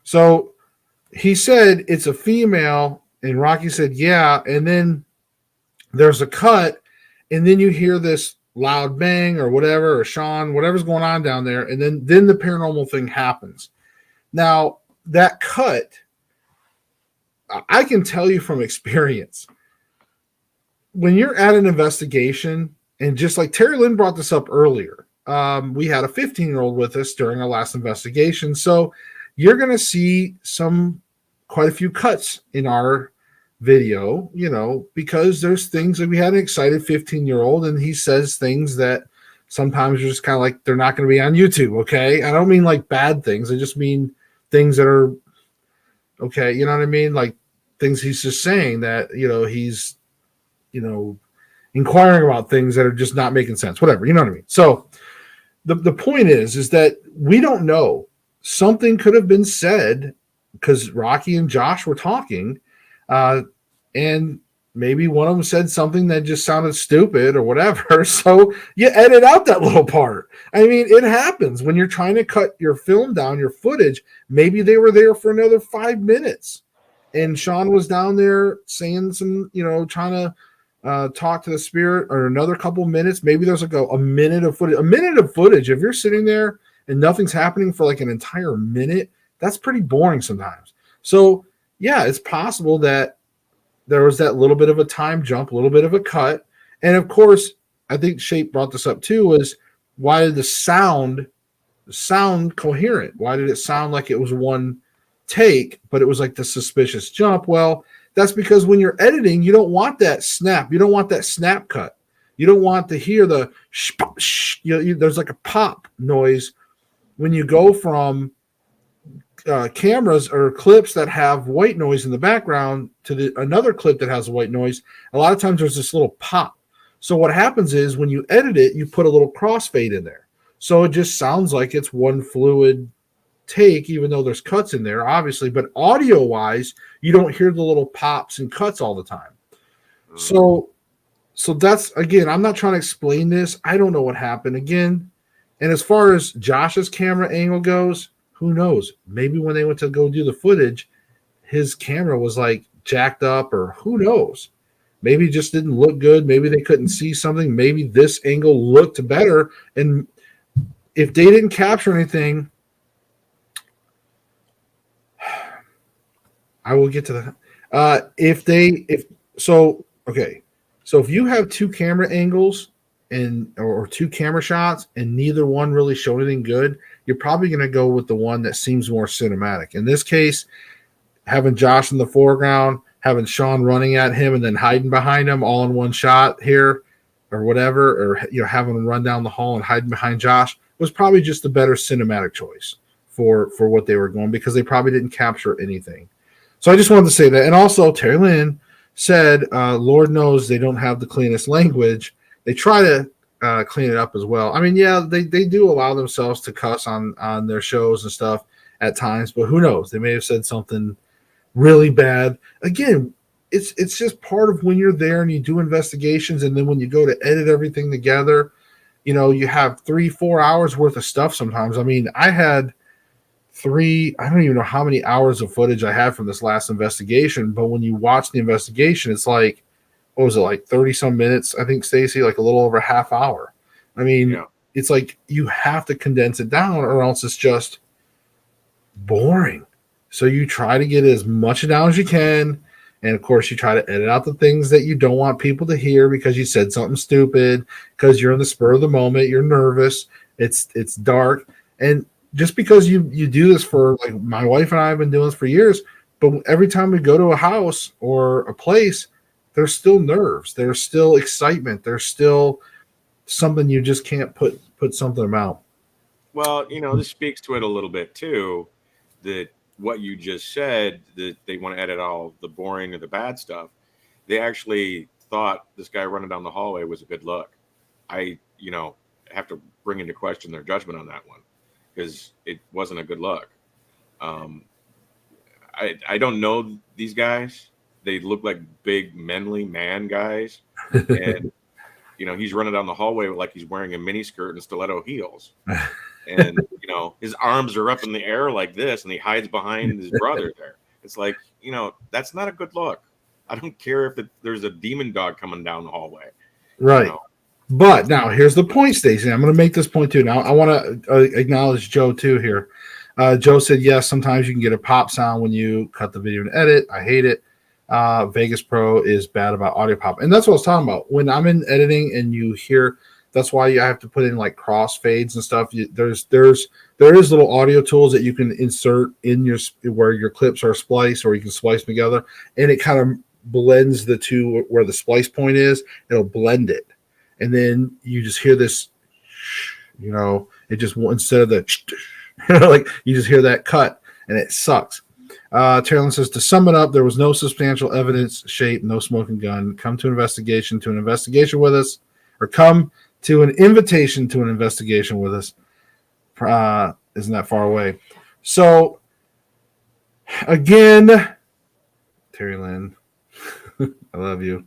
so he said it's a female, and Rocky said, yeah. And then there's a cut, and then you hear this loud bang or whatever, or Sean, whatever's going on down there. And then the paranormal thing happens. Now that cut, I can tell you from experience, when you're at an investigation, and just like Terry Lynn brought this up earlier, we had a 15-year-old with us during our last investigation. So you're going to see quite a few cuts in our video, because there's things that we had an excited 15-year-old, and he says things that sometimes you're just kind of like, they're not going to be on YouTube. Okay. I don't mean like bad things. I just mean things that are okay. You know what I mean? Like things he's just saying that, he's, inquiring about things that are just not making sense, whatever, you know what I mean? So the point is that we don't know. Something could have been said because Rocky and Josh were talking, and maybe one of them said something that just sounded stupid or whatever. So you edit out that little part. I mean, it happens when you're trying to cut your film down, your footage. Maybe they were there for another 5 minutes, and Sean was down there saying some, trying to talk to the spirit or another couple minutes. Maybe there's like a minute of footage. A minute of footage. If you're sitting there and nothing's happening for like an entire minute, that's pretty boring sometimes. So yeah, it's possible that there was that little bit of a time jump, a little bit of a cut. And of course, I think Shape brought this up too, was why did the sound coherent? Why did it sound like it was one take, but it was like the suspicious jump? Well, that's because when you're editing, you don't want that snap. You don't want that snap cut. You don't want to hear the there's like a pop noise when you go from cameras or clips that have white noise in the background to another clip that has white noise. A lot of times there's this little pop. So what happens is when you edit it, you put a little crossfade in there. So it just sounds like it's one fluid take, even though there's cuts in there, obviously. But audio-wise, you don't hear the little pops and cuts all the time. So that's, again, I'm not trying to explain this. I don't know what happened again. And as far as Josh's camera angle goes, who knows? Maybe when they went to go do the footage, his camera was like jacked up, or who knows? Maybe it just didn't look good. Maybe they couldn't see something. Maybe this angle looked better. And if they didn't capture anything, I will get to that. So if you have two camera angles or two camera shots and neither one really showed anything good, you're probably going to go with the one that seems more cinematic. In this case, having Josh in the foreground, having Sean running at him and then hiding behind him all in one shot here or whatever, or having him run down the hall and hiding behind Josh was probably just a better cinematic choice for what they were going, because they probably didn't capture anything. So I just wanted to say that. And also Terry Lynn said, Lord knows they don't have the cleanest language. They try to clean it up as well. I mean, yeah, they do allow themselves to cuss on their shows and stuff at times, but who knows? They may have said something really bad. Again, it's just part of when you're there and you do investigations, and then when you go to edit everything together, you have 3-4 hours worth of stuff sometimes. I mean, I had I don't even know how many hours of footage I had from this last investigation, but when you watch the investigation, it's like, what was it, like 30 some minutes? I think, Stacy, like a little over a half hour. I mean, It's like you have to condense it down or else it's just boring. So you try to get as much down as you can. And of course, you try to edit out the things that you don't want people to hear because you said something stupid, because you're in the spur of the moment, you're nervous, it's dark. And just because you do this for, like, my wife and I have been doing this for years, but every time we go to a house or a place, there's still nerves, there's still excitement, there's still something you just can't put something about. Well, this speaks to it a little bit too, that what you just said, that they want to edit all the boring or the bad stuff. They actually thought this guy running down the hallway was a good look. I, have to bring into question their judgment on that one, because it wasn't a good look. I don't know these guys. They look like big, manly man guys. And, he's running down the hallway like he's wearing a mini skirt and stiletto heels. And, his arms are up in the air like this, and he hides behind his brother there. It's like, that's not a good look. I don't care if there's a demon dog coming down the hallway. Right. But now here's the point, Stacey. I'm going to make this point too. Now I want to acknowledge Joe too here. Joe said, yes, sometimes you can get a pop sound when you cut the video and edit. I hate it. Vegas Pro is bad about audio pop. And that's what I was talking about. When I'm in editing and you hear, that's why you have to put in like crossfades and stuff. There is little audio tools that you can insert in where your clips are spliced, or you can splice them together, and it kind of blends the two where the splice point is. It'll blend it. And then you just hear this, it just, instead of the, like, you just hear that cut, and it sucks. Terrell says, to sum it up, there was no substantial evidence, shape, no smoking gun. Come to an investigation with us, or come to an invitation to an investigation with us. Isn't that far away? So, again, Terry Lynn, I love you.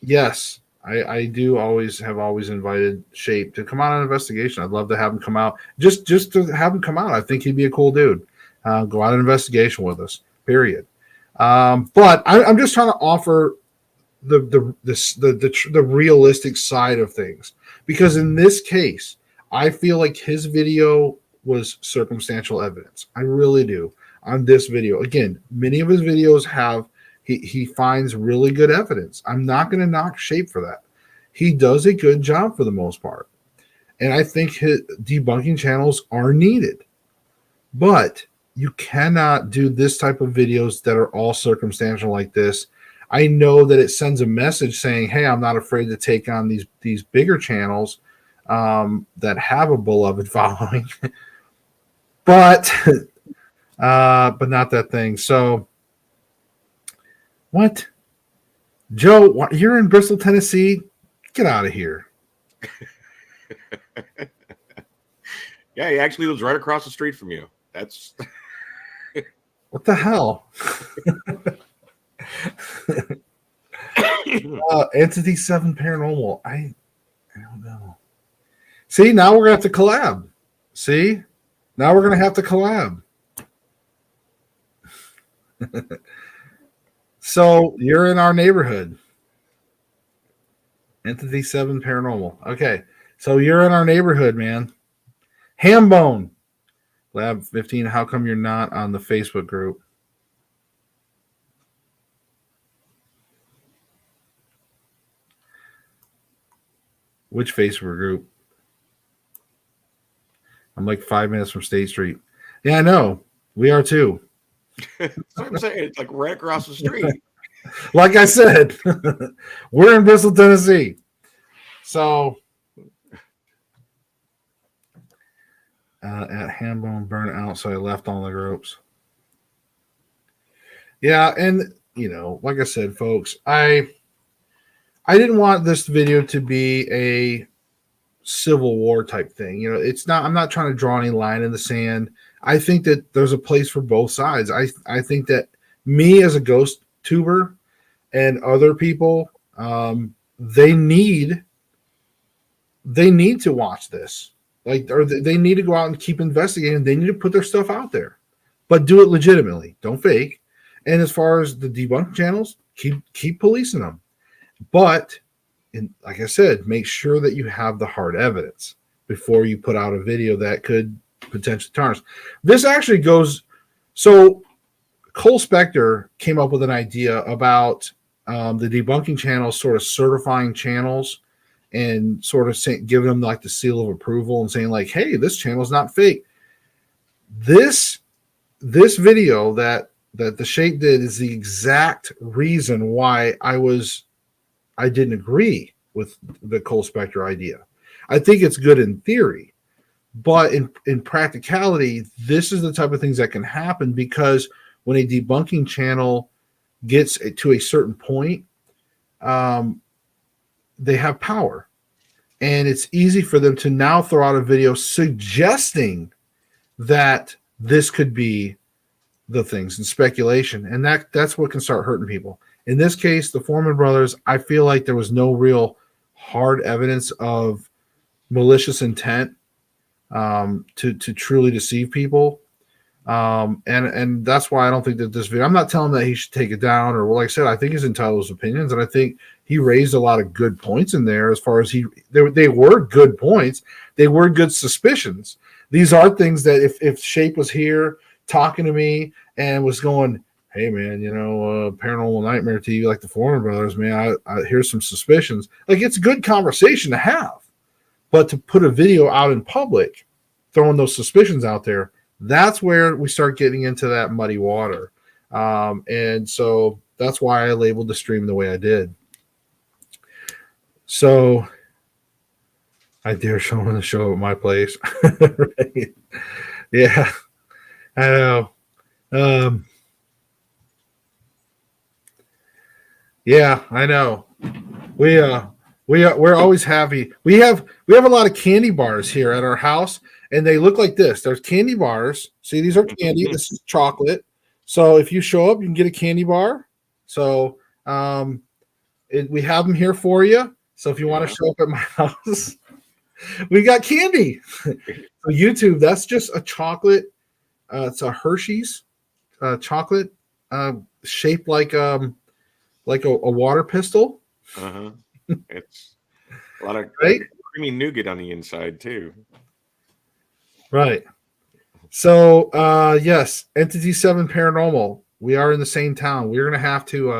Yes, I do always invited Shape to come on an investigation. I'd love to have him come out. Just to have him come out. I think he'd be a cool dude. Go on an investigation with us, period. But I'm just trying to offer the realistic side of things. Because in this case, I feel like his video was circumstantial evidence. I really do. On this video, again, many of his videos have he finds really good evidence. I'm not going to knock Shape for that. He does a good job for the most part, and I think his debunking channels are needed. But you cannot do this type of videos that are all circumstantial like this. I know that it sends a message saying, "Hey, I'm not afraid to take on these bigger channels that have a beloved following," but not that thing. So, what, Joe? You're in Bristol, Tennessee. Get out of here. Yeah, he actually lives right across the street from you. That's What the hell? Entity 7 Paranormal. I don't know. See, now we're going to have to collab. See? Now we're going to have to collab. So you're in our neighborhood. Entity 7 Paranormal. Okay. So you're in our neighborhood, man. Hambone. Lab 15, how come you're not on the Facebook group? Which Facebook group? I'm like 5 minutes from State Street. Yeah, I know. We are too. what I'm saying. It's like right across the street. Like I said, we're in Bristol, Tennessee. So at Hambone Burnout, so I left all the groups. Yeah, and like I said, folks, I didn't want this video to be a Civil War type thing. It's not. I'm not trying to draw any line in the sand. I think that there's a place for both sides. I think that me as a ghost tuber and other people, they need to watch this. Or they need to go out and keep investigating. They need to put their stuff out there, but do it legitimately. Don't fake. And as far as the debunk channels, keep policing them. But, like I said, make sure that you have the hard evidence before you put out a video that could potentially tarnish. This actually goes. So Cole Spector came up with an idea about the debunking channels sort of certifying channels and sort of giving them like the seal of approval and saying like, hey, this channel is not fake. This video that the Shape did is the exact reason why I didn't agree with the Cole Spector idea. I think it's good in theory, but in practicality, this is the type of things that can happen because when a debunking channel gets to a certain point, they have power, and it's easy for them to now throw out a video suggesting that this could be the things and speculation, and that's what can start hurting people. In this case, the Fourman Brothers, I feel like there was no real hard evidence of malicious intent to truly deceive people. And that's why I don't think that this video, I'm not telling that he should take it down or, like I said, I think he's entitled to his opinions. And I think he raised a lot of good points in there as far as they were good points. They were good suspicions. These are things that if Shape was here talking to me and was going, hey man, Paranormal Nightmare TV, like the Fourman Brothers, man, I here's some suspicions. Like, it's a good conversation to have, but to put a video out in public, throwing those suspicions out there, that's where we start getting into that muddy water. And so that's why I labeled the stream the way I did. So I dare someone to show up at my place. Right? Yeah, I know. Yeah, I know. We're always happy. We have a lot of candy bars here at our house, and they look like this. There's candy bars. See, these are candy. This is chocolate. So if you show up, you can get a candy bar. So we have them here for you. So if you want to show up at my house, we got candy. So YouTube, that's just a chocolate. It's a Hershey's chocolate shaped like like a water pistol, Uh-huh. It's a lot of right? creamy nougat on the inside too. Right. So, yes, Entity 7 Paranormal. We are in the same town. We're gonna have to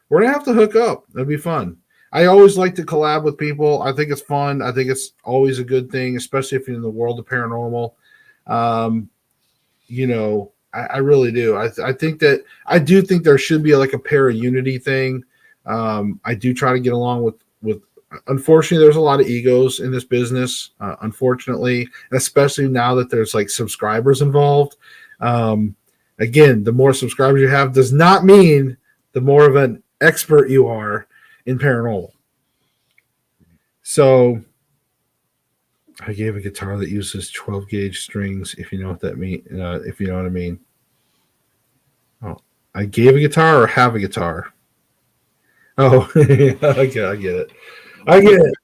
hook up. It'll be fun. I always like to collab with people. I think it's fun. I think it's always a good thing, especially if you're in the world of paranormal. Um, I really do. I think that I do think there should be like a pair of unity thing. I do try to get along with. Unfortunately, there's a lot of egos in this business. Unfortunately, especially now that there's like subscribers involved. Um, Again, the more subscribers you have does not mean the more of an expert you are in paranormal. So I gave a guitar that uses 12 gauge strings, if you know what that mean, if you know what I mean. Oh, I gave a guitar or have a guitar? Oh, okay, I get it. I get it.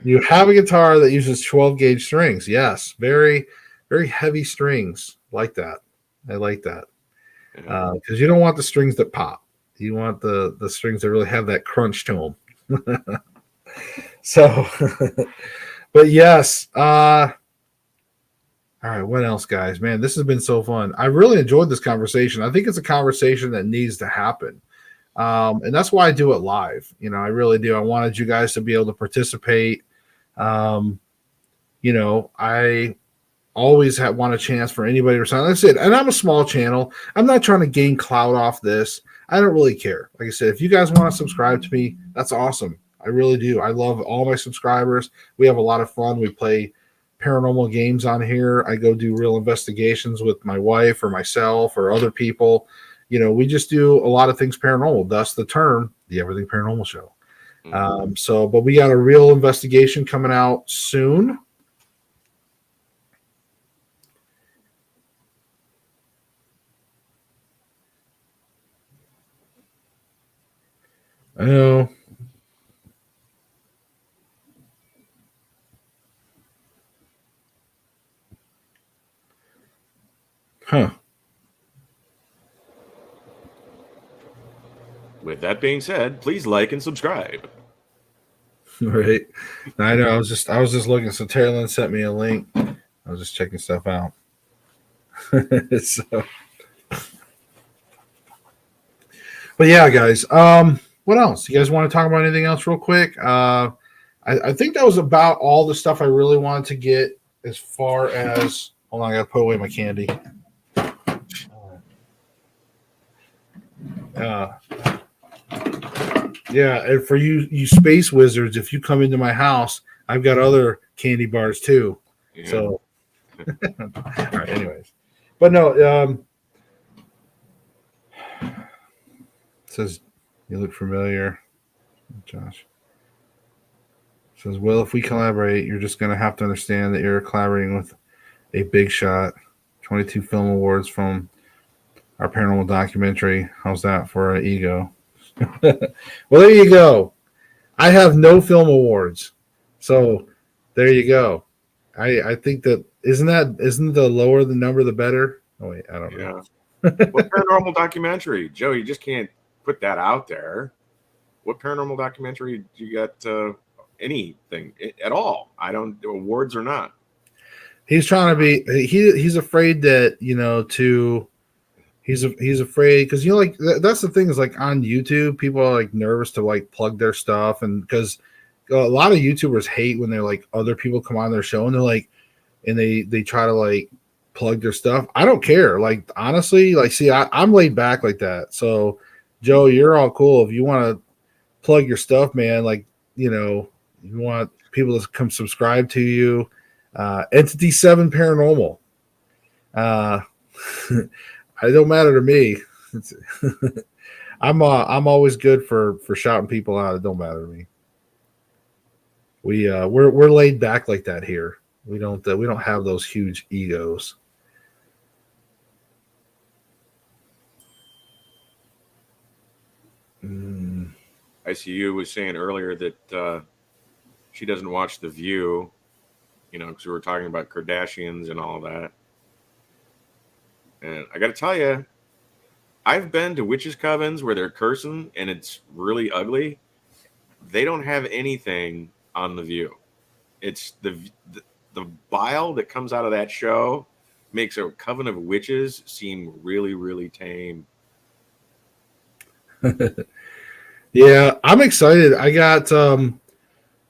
You have a guitar that uses 12 gauge strings. Yes, very, very heavy strings. Like that. I like that. Yeah. Because you don't want the strings that pop. You want the strings that really have that crunch to them. So, but yes. All right, what else, guys? Man, this has been so fun. I really enjoyed this conversation. I think it's a conversation that needs to happen. And that's why I do it live. I really do. I wanted you guys to be able to participate. I always want a chance for anybody to sign. Like I said, and I'm a small channel. I'm not trying to gain clout off this. I don't really care. Like I said, if you guys want to subscribe to me, that's awesome. I really do. I love all my subscribers. We have a lot of fun. We play paranormal games on here. I go do real investigations with my wife or myself or other people. We just do a lot of things paranormal, thus the term, the Everything Paranormal Show. But we got a real investigation coming out soon. I know. Huh. With that being said, please like and subscribe. Right. I know. I was just looking. So Terry Lynn sent me a link. I was just checking stuff out. So, but yeah, guys. What else? You guys want to talk about anything else real quick? I think that was about all the stuff I really wanted to get as far as. Hold on, I gotta put away my candy. Yeah, and for you space wizards, if you come into my house, I've got other candy bars too. Yeah. So, all right. Anyways, but no. It says you look familiar, Josh. It says, well, if we collaborate, you're just gonna have to understand that you're collaborating with a big shot. 22 film awards from our paranormal documentary. How's that for an ego? Well, there you go. I have no film awards, so there you go. I think that isn't the lower the number the better. Oh wait, I don't know. What paranormal documentary, Joe? You just can't put that out there. What paranormal documentary do you got? Anything at all? I don't awards or not. He's trying to be. He's afraid that He's afraid because like that's the thing is like on YouTube people are like nervous to like plug their stuff, and because a lot of YouTubers hate when they're like other people come on their show and they're like and they try to like plug their stuff. I don't care. Like honestly, like see, I'm laid back like that. So Joe, you're all cool if you want to plug your stuff, man. Like you want people to come subscribe to you. Entity 7 Paranormal. It don't matter to me. I'm always good for shouting people out. It don't matter to me. We're laid back like that here. We don't have those huge egos. ICU was saying earlier that she doesn't watch The View, because we were talking about Kardashians and all that. And I got to tell you, I've been to witches' covens where they're cursing and it's really ugly. They don't have anything on The View. It's the bile that comes out of that show makes a coven of witches seem really, really tame. Yeah, I'm excited. I got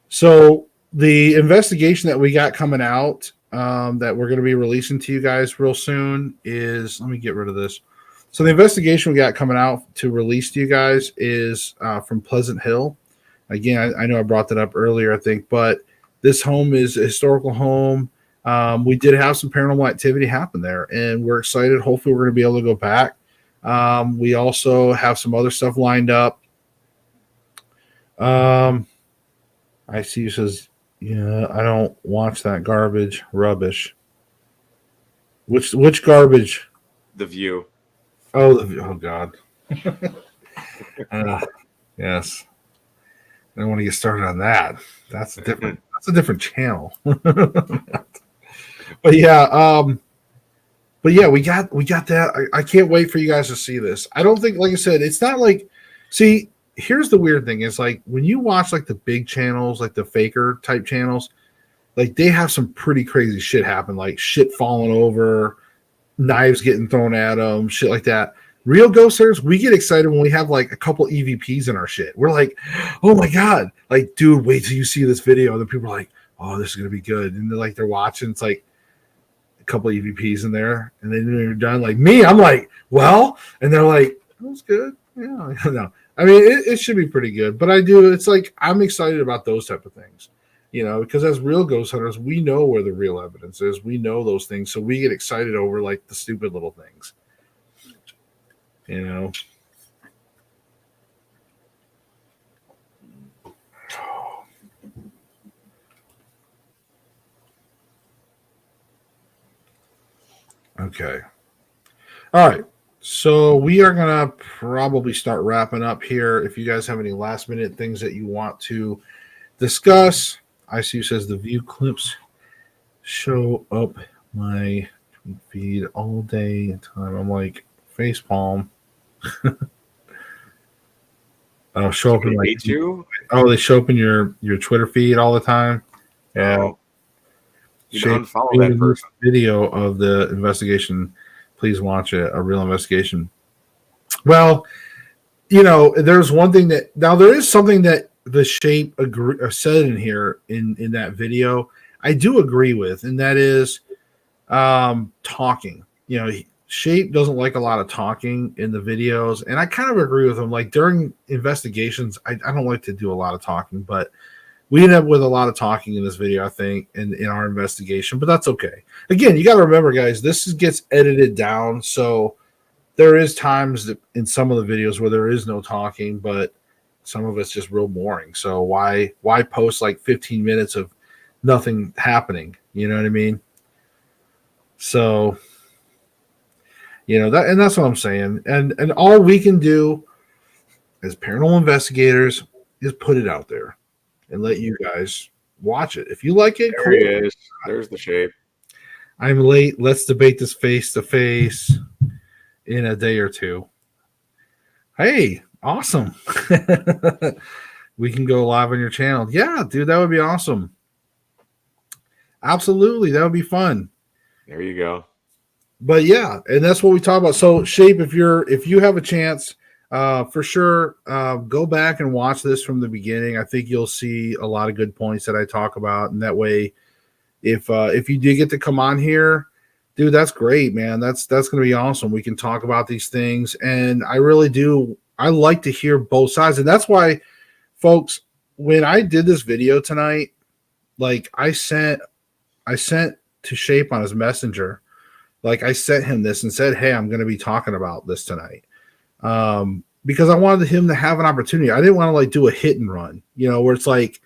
so the investigation that we got coming out that we're going to be releasing to you guys real soon is, let me get rid of this. So the investigation we got coming out to release to you guys is from Pleasant Hill. Again, I know I brought that up earlier, I think, but this home is a historical home. We did have some paranormal activity happen there, and we're excited. Hopefully, we're going to be able to go back. We also have some other stuff lined up. I see you says, yeah, I don't watch that garbage. Rubbish. Which garbage? The View. Oh God. Yes. I don't want to get started on that. That's a different channel. But yeah, we got that. I can't wait for you guys to see this. I don't think, like I said, it's not like, see, here's the weird thing is like when you watch like the big channels, like the faker type channels, like they have some pretty crazy shit happen, like shit falling over, knives getting thrown at them, shit like that. Real ghost hunters, we get excited when we have like a couple EVPs in our shit. We're like, oh my God, like, dude, wait till you see this video. And then people are like, oh, this is gonna be good. And they're watching, it's like a couple EVPs in there, and then they're done. Like me, I'm like, well, and they're like, that was good. Yeah, no. I mean, it should be pretty good. But it's like I'm excited about those type of things. Because as real ghost hunters, we know where the real evidence is. We know those things. So we get excited over like the stupid little things. Okay. All right. So we are going to probably start wrapping up here. If you guys have any last minute things that you want to discuss, ICU says the view clips show up my feed all day time. I'm like, face palm. Oh, show up in like you? Oh, they show up in your Twitter feed all the time. Yeah. Oh. You can unfollow that person. Video of the investigation. Please watch it. A real investigation. Well, there's one thing that now there is something that the shape said in here in that video. I do agree with, and that is talking. Shape doesn't like a lot of talking in the videos, and I kind of agree with him. Like during investigations, I don't like to do a lot of talking, but we ended up with a lot of talking in this video, I think, in our investigation, but that's okay. Again, you got to remember, guys, this gets edited down, so there is times in some of the videos where there is no talking, but some of it's just real boring. So why post like 15 minutes of nothing happening? You know what I mean? So that, and that's what I'm saying. And all we can do as paranormal investigators is put it out there and let you guys watch it. If you like it, there he is. There's the shape. I'm late. Let's debate this face to face in a day or two. Hey, awesome. We can go live on your channel. Yeah, dude, that would be awesome. Absolutely. That would be fun. There you go. But yeah, and that's what we talk about. So Shape, if you have a chance, for sure, go back and watch this from the beginning. I think you'll see a lot of good points that I talk about. And that way, if you do get to come on here, dude, that's great, man. That's going to be awesome. We can talk about these things. And I really do. I like to hear both sides. And that's why, folks, when I did this video tonight, like I sent to Shape on his messenger. Like I sent him this and said, hey, I'm going to be talking about this tonight. Because I wanted him to have an opportunity. I didn't want to like do a hit and run, where it's like,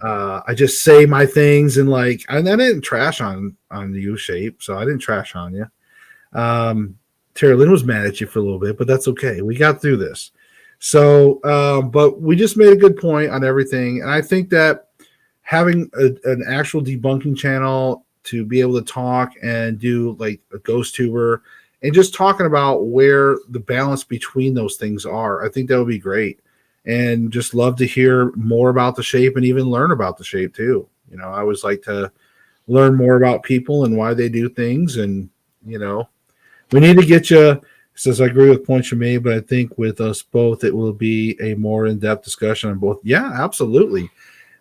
I just say my things and like, and I didn't trash on you, Shape. So I didn't trash on you. Tara Lynn was mad at you for a little bit, but that's okay. We got through this. So, but we just made a good point on everything. And I think that having an actual debunking channel to be able to talk and do like a ghost tuber and just talking about where the balance between those things are. I think that would be great. And just love to hear more about the shape and even learn about the shape too. You know, I always like to learn more about people and why they do things. And, you know, we need to get you, says I agree with points you made, but I think with us both, it will be a more in-depth discussion on both. Yeah, absolutely.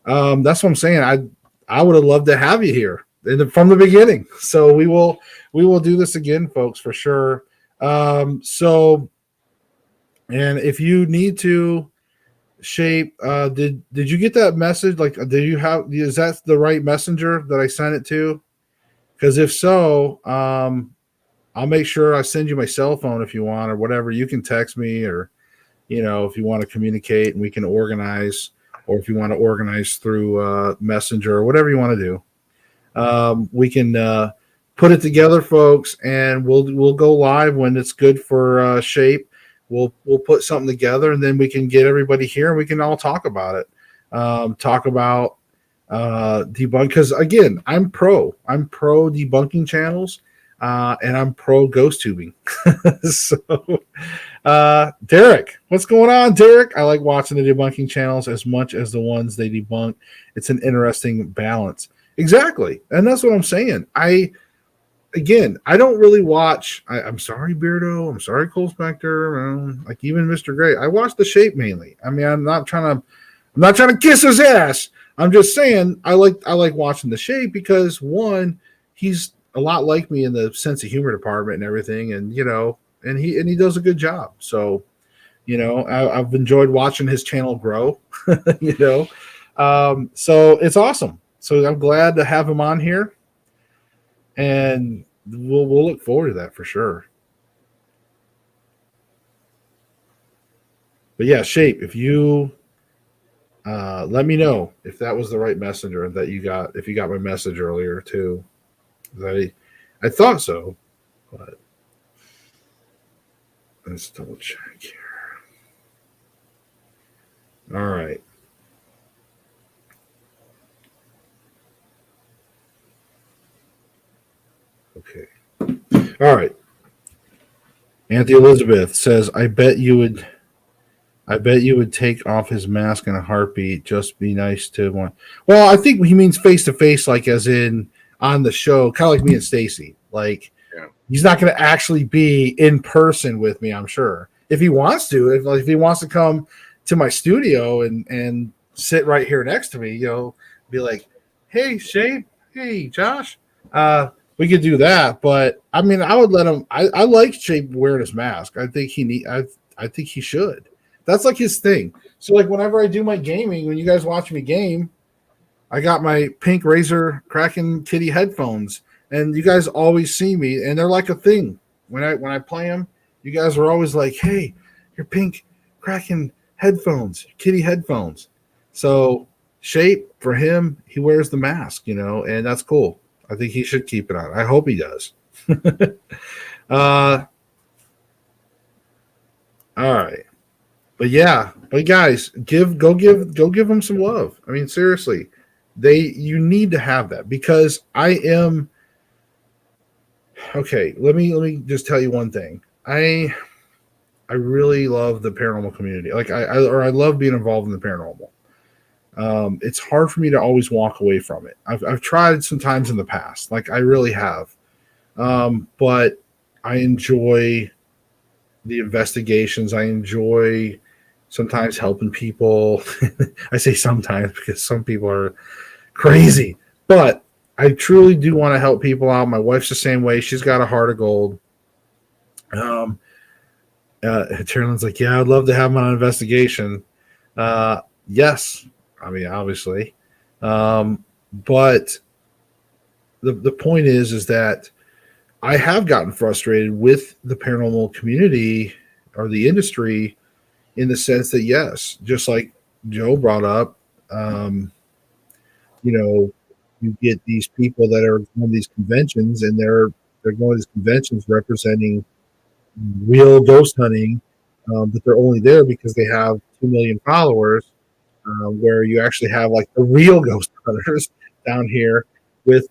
That's what I'm saying. I would have loved to have you here from the beginning. So we will do this again, folks, for sure. So, and if you need to shape, did you get that message? Like, is that the right messenger that I sent it to? Because if so, I'll make sure I send you my cell phone if you want, or whatever. You can text me, or, you know, if you want to communicate and we can organize, or if you want to organize through Messenger or whatever you want to do. We can put it together, folks, and we'll go live when it's good for shape. We'll put something together, and then we can get everybody here and we can all talk about it. Talk about debunk, because again, I'm pro debunking channels, and I'm pro ghost tubing. So Derek, what's going on, Derek? I like watching the debunking channels as much as the ones they debunk. It's an interesting balance. Exactly. And that's what I'm saying. I don't really watch. I'm sorry, Beardo. I'm sorry, Cole Spector. Like even Mr. Gray. I watch the shape mainly. I mean, I'm not trying to kiss his ass. I'm just saying I like watching the shape because one, he's a lot like me in the sense of humor department and everything, and you know, and he does a good job. So, you know, I've enjoyed watching his channel grow. You know, so it's awesome. So I'm glad to have him on here, and we'll look forward to that for sure. But yeah, shape. If you let me know if that was the right messenger that you got. If you got my message earlier too, I thought so, but let's double check here. All right. Okay. All right. Auntie Elizabeth says, I bet you would take off his mask in a heartbeat. Just be nice to one. Well, I think he means face to face, like as in on the show, kind of like me and Stacy. Like, yeah. He's not going to actually be in person with me, I'm sure. If he wants to, if he wants to come to my studio and sit right here next to me, you know, be like, hey, Shape, hey, Josh. We could do that, but I mean, I would let him. I like Shape wearing his mask. I think I think he should. That's like his thing. So like whenever I do my gaming, when you guys watch me game, I got my pink Razer Kraken Kitty headphones, and you guys always see me, and they're like a thing. When I play them, you guys are always like, "Hey, your pink Kraken headphones, Kitty headphones." So Shape for him, he wears the mask, you know, and that's cool. I think he should keep it on. I hope he does. All right. But yeah, but guys, go give them some love. I mean, seriously, you need to have that because I am okay. Let me just tell you one thing. I really love the paranormal community. Like I love being involved in the paranormal. It's hard for me to always walk away from it. I've tried sometimes in the past, like I really have, but I enjoy the investigations. I enjoy sometimes helping people. I say sometimes because some people are crazy, but I truly do want to help people out. My wife's the same way. She's got a heart of gold. Terren's like, yeah, I'd love to have him on an investigation. Yes. I mean, obviously. But the point is that I have gotten frustrated with the paranormal community or the industry in the sense that, yes, just like Joe brought up, you know, you get these people that are going to these conventions and they're going to these conventions representing real ghost hunting, but they're only there because they have 2 million followers, where you actually have like the real ghost hunters down here with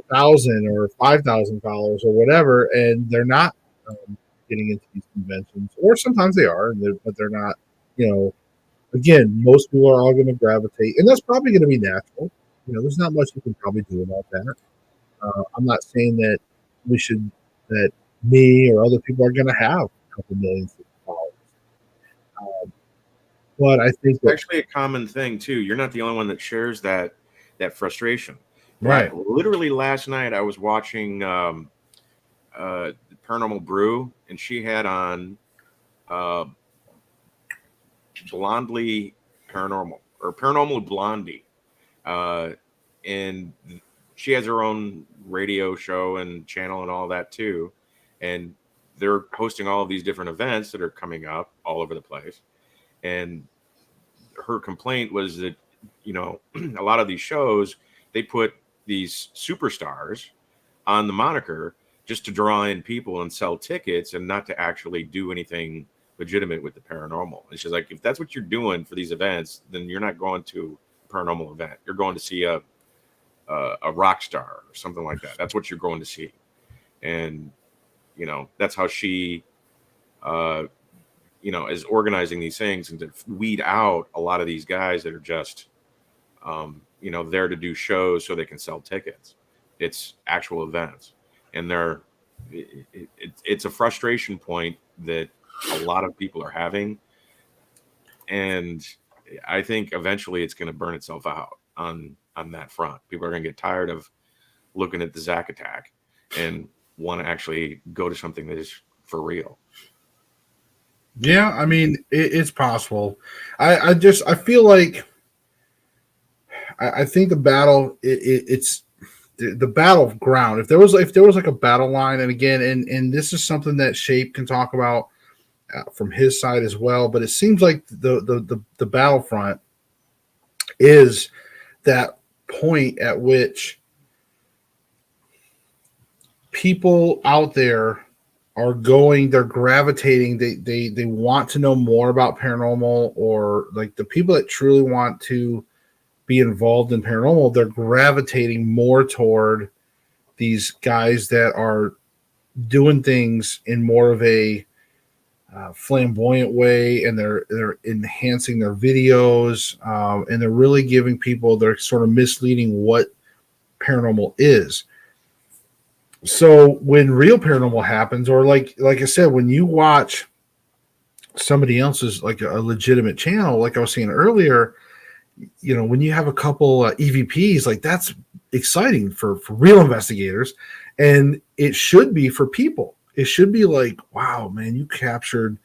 1,000 or 5,000 followers or whatever, and they're not getting into these conventions, or sometimes they are, but they're not. Again, most people are all going to gravitate, and that's probably going to be natural. There's not much you can probably do about that. I'm not saying that that me or other people are going to have a couple million followers. But I think It's actually a common thing too. You're not the only one that shares that frustration. right. Literally last night I was watching Paranormal Brew, and she had on Blondly Paranormal, or Paranormal Blondie, and she has her own radio show and channel and all that too, and they're hosting all of these different events that are coming up all over the place. And her complaint was that a lot of these shows, they put these superstars on the moniker just to draw in people and sell tickets, and not to actually do anything legitimate with the paranormal. And she's like, if that's what you're doing for these events, then you're not going to a paranormal event. You're going to see a rock star or something like that. That's what you're going to see. And that's how she is organizing these things, and to weed out a lot of these guys that are just there to do shows so they can sell tickets. It's actual events, and it's a frustration point that a lot of people are having, and I think eventually it's going to burn itself out on that front. People are going to get tired of looking at the Zack attack and want to actually go to something that is for real. Yeah, I mean, it's possible. I feel like I think the battle it's the battleground. If there was like a battle line, and again, and this is something that Shape can talk about from his side as well, but it seems like the battlefront is that point at which people out there they're gravitating, they want to know more about paranormal, or like the people that truly want to be involved in paranormal, they're gravitating more toward these guys that are doing things in more of a flamboyant way, and they're enhancing their videos, and they're really giving people, they're sort of misleading what paranormal is. So when real paranormal happens, or like I said, when you watch somebody else's, like a legitimate channel, like I was saying earlier, when you have a couple EVPs, like that's exciting for real investigators, and it should be for people. It should be like, wow, man, you captured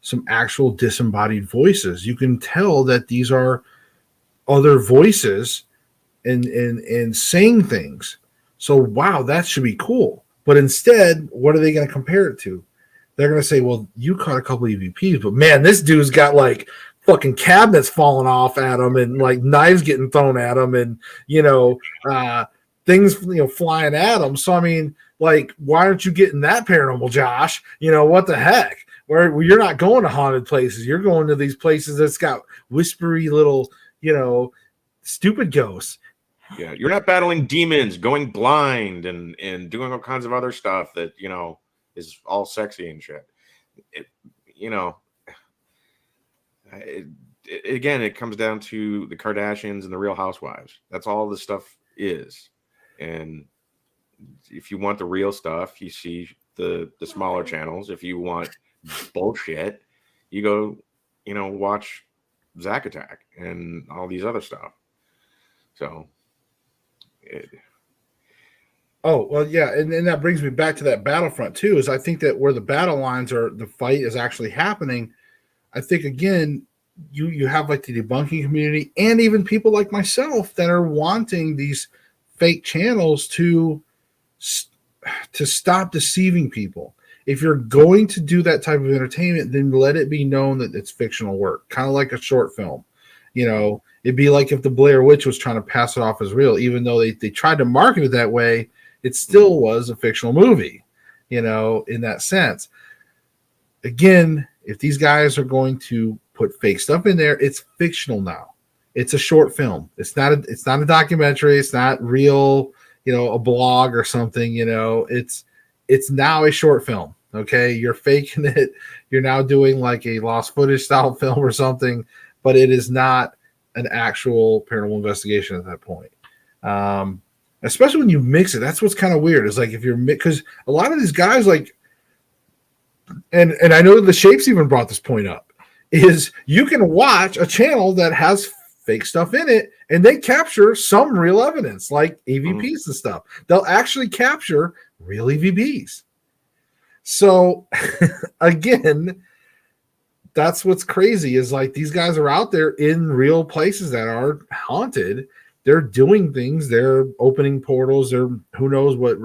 some actual disembodied voices. You can tell that these are other voices and saying things. So, wow, that should be cool. But instead, what are they going to compare it to? They're going to say, well, you caught a couple EVPs, but man, this dude's got like fucking cabinets falling off at him, and like knives getting thrown at him, and things flying at him. So I mean, like, why aren't you getting that paranormal, Josh? What the heck? Where you're not going to haunted places, you're going to these places that's got whispery little stupid ghosts. Yeah, you're not battling demons, going blind, and doing all kinds of other stuff that is all sexy and shit. Again, it comes down to the Kardashians and the Real Housewives. That's all this stuff is. And if you want the real stuff, you see the smaller channels. If you want bullshit, you go, watch Zack Attack and all these other stuff. So. Oh, well, yeah, and that brings me back to that battlefront too, is I think that where the battle lines are, the fight is actually happening. I think, again, you have like the debunking community, and even people like myself that are wanting these fake channels to stop deceiving people. If you're going to do that type of entertainment, then let it be known that it's fictional work, kind of like a short film. It'd be like if the Blair Witch was trying to pass it off as real, even though they tried to market it that way, it still was a fictional movie, in that sense. Again, if these guys are going to put fake stuff in there, it's fictional now. It's a short film. It's not a documentary. It's not real, a blog or something, it's now a short film. Okay, you're faking it. You're now doing like a lost footage style film or something, but it is not an actual paranormal investigation at that point. Especially when you mix it. That's what's kind of weird. It's like if you're because a lot of these guys like, and I know the Shapes even brought this point up, is you can watch a channel that has fake stuff in it and they capture some real evidence like EVPs and stuff. They'll actually capture real EVPs. So again, that's what's crazy is like these guys are out there in real places that are haunted. They're doing things. They're opening portals. They're who knows what,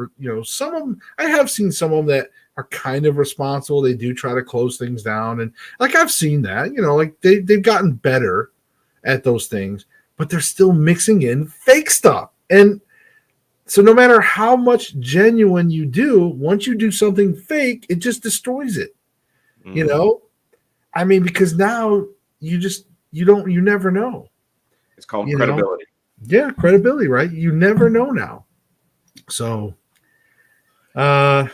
some of them, I have seen some of them that are kind of responsible. They do try to close things down. And like, I've seen that, like they've gotten better at those things, but they're still mixing in fake stuff. And so no matter how much genuine you do, once you do something fake, it just destroys it. I mean, because now you never know. It's called credibility. Yeah, credibility, right? You never know now. So, I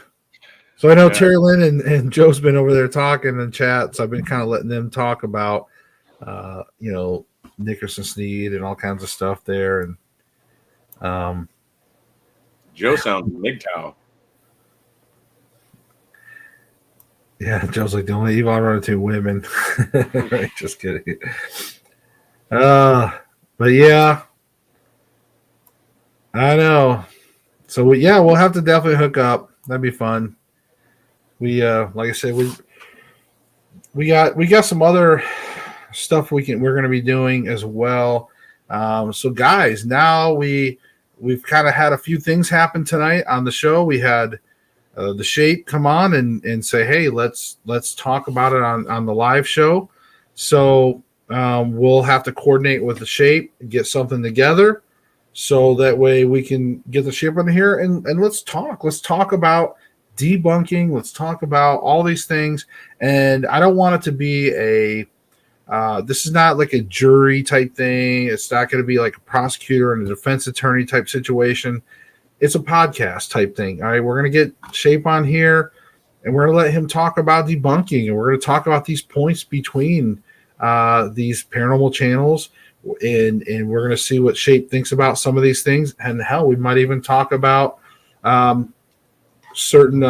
know Terry Lynn and Joe's been over there talking in chat, so I've been kind of letting them talk about, Nickerson Sneed and all kinds of stuff there. And Joe sounds MGTOW. Yeah, Joe's like the only evil I run into women. Right, just kidding. But yeah, I know. So we'll have to definitely hook up. That'd be fun. We like I said, we got some other stuff we're going to be doing as well. So guys, now we've kind of had a few things happen tonight on the show. We had the Shape come on and say, hey, let's talk about it on the live show. So we'll have to coordinate with the Shape, get something together, so that way we can get the Shape on here and let's talk. Let's talk about debunking. Let's talk about all these things. And I don't want it to be this is not like a jury type thing. It's not going to be like a prosecutor and a defense attorney type situation. It's a podcast type thing. All right, we're going to get Shape on here, and we're going to let him talk about debunking, and we're going to talk about these points between these paranormal channels, and we're going to see what Shape thinks about some of these things. And hell, we might even talk about certain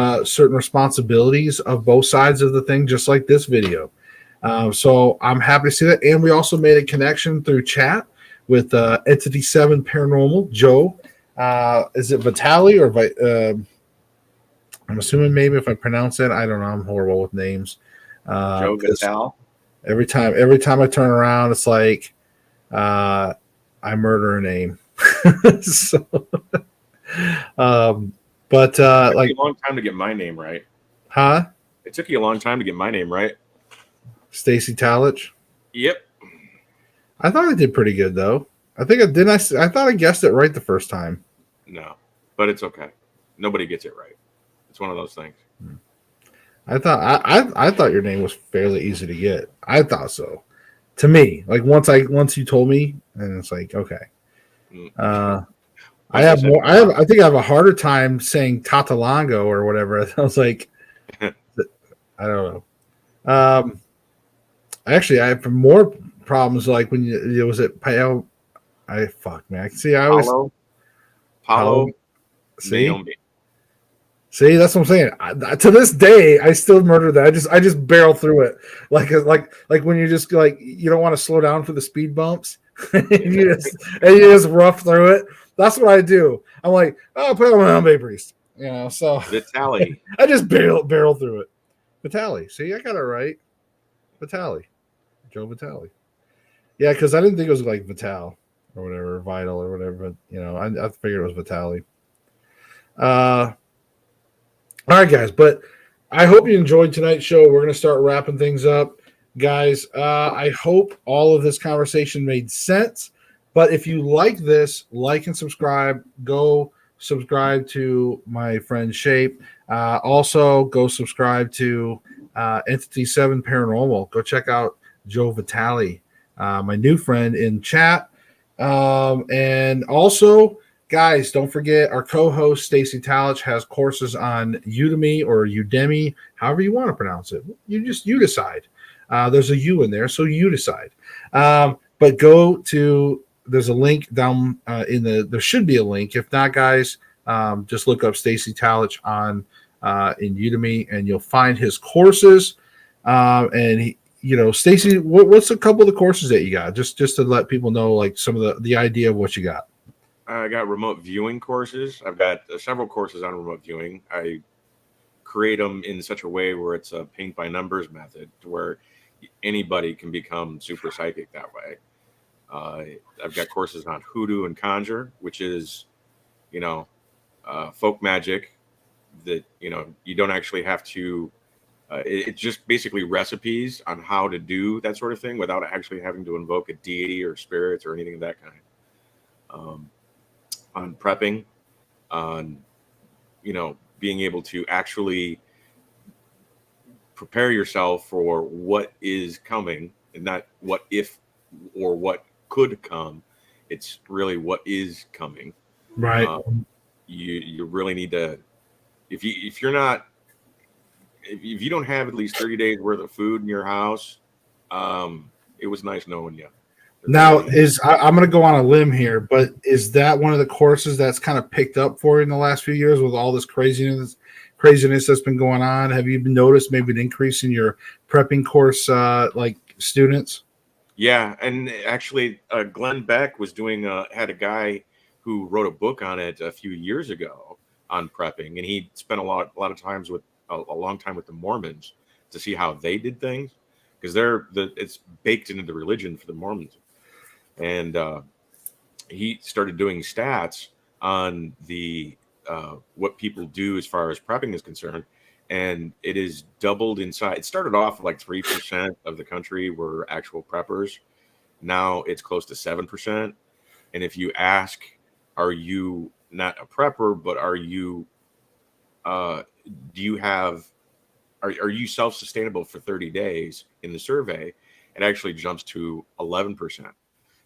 responsibilities of both sides of the thing, just like this video. So I'm happy to see that. And we also made a connection through chat with Entity 7 Paranormal, Joe. Is it Vitali or I'm assuming maybe if I pronounce it, I don't know. I'm horrible with names. Joe Vital. Every time I turn around, it's like I murder a name. So, but it took like you a long time to get my name right. Huh? It took you a long time to get my name right. Stacy Talich. Yep. I thought I did pretty good though. I think I thought I guessed it right the first time. No, but it's okay. Nobody gets it right. It's one of those things. I thought your name was fairly easy to get. I thought so. To me, like once you told me, and it's like okay. I think I have a harder time saying Tatalongo or whatever. I was like, I don't know. Actually, I have more problems like when it was at Pao. Fuck man. See, I always Paulo. See, that's what I'm saying. To this day, I still murder that. I just barrel through it, like when you just like you don't want to slow down for the speed bumps, and you just rough through it. That's what I do. I'm like, oh, put on my own priest, So Vitali. I just barrel through it. Vitali. See, I got it right. Vitali, Joe Vitali. Yeah, because I didn't think it was like Vital or whatever, Vital or whatever. But I figured it was Vitali. All right, guys, but I hope you enjoyed tonight's show. We're going to start wrapping things up. Guys, I hope all of this conversation made sense. But if you like this, like and subscribe. Go subscribe to my friend Shape. Also, go subscribe to Entity 7 Paranormal. Go check out Joe Vitali, my new friend in chat. And also, guys, don't forget our co-host Stacy Talich has courses on Udemy or Udemy, however you want to pronounce it. You decide. There's a U in there, so you decide. But go to, there's a link down there should be a link. If not, guys, just look up Stacy Talich on in Udemy, and you'll find his courses. And he, Stacy, what's a couple of the courses that you got? Just to let people know, like some of the idea of what you got. I got remote viewing courses. I've got several courses on remote viewing. I create them in such a way where it's a paint by numbers method, to where anybody can become super psychic that way. I've got courses on hoodoo and conjure, which is, folk magic that, you don't actually have to, it's just basically recipes on how to do that sort of thing without actually having to invoke a deity or spirits or anything of that kind. On prepping, on, being able to actually prepare yourself for what is coming, and not what if or what could come. It's really what is coming. Right. You really need to, if you don't have at least 30 days worth of food in your house, it was nice knowing you. Now, I'm going to go on a limb here, but is that one of the courses that's kind of picked up for you in the last few years with all this craziness that's been going on? Have you noticed maybe an increase in your prepping course, like students? Yeah, and actually, Glenn Beck was had a guy who wrote a book on it a few years ago on prepping, and he spent a lot of times with a long time with the Mormons to see how they did things, because it's baked into the religion for the Mormons. And he started doing stats on the what people do as far as prepping is concerned, and it is doubled in size. It started off like 3% of the country were actual preppers. Now it's close to 7%. And if you ask, are you not a prepper, but are you are you self-sustainable for 30 days in the survey, it actually jumps to 11%.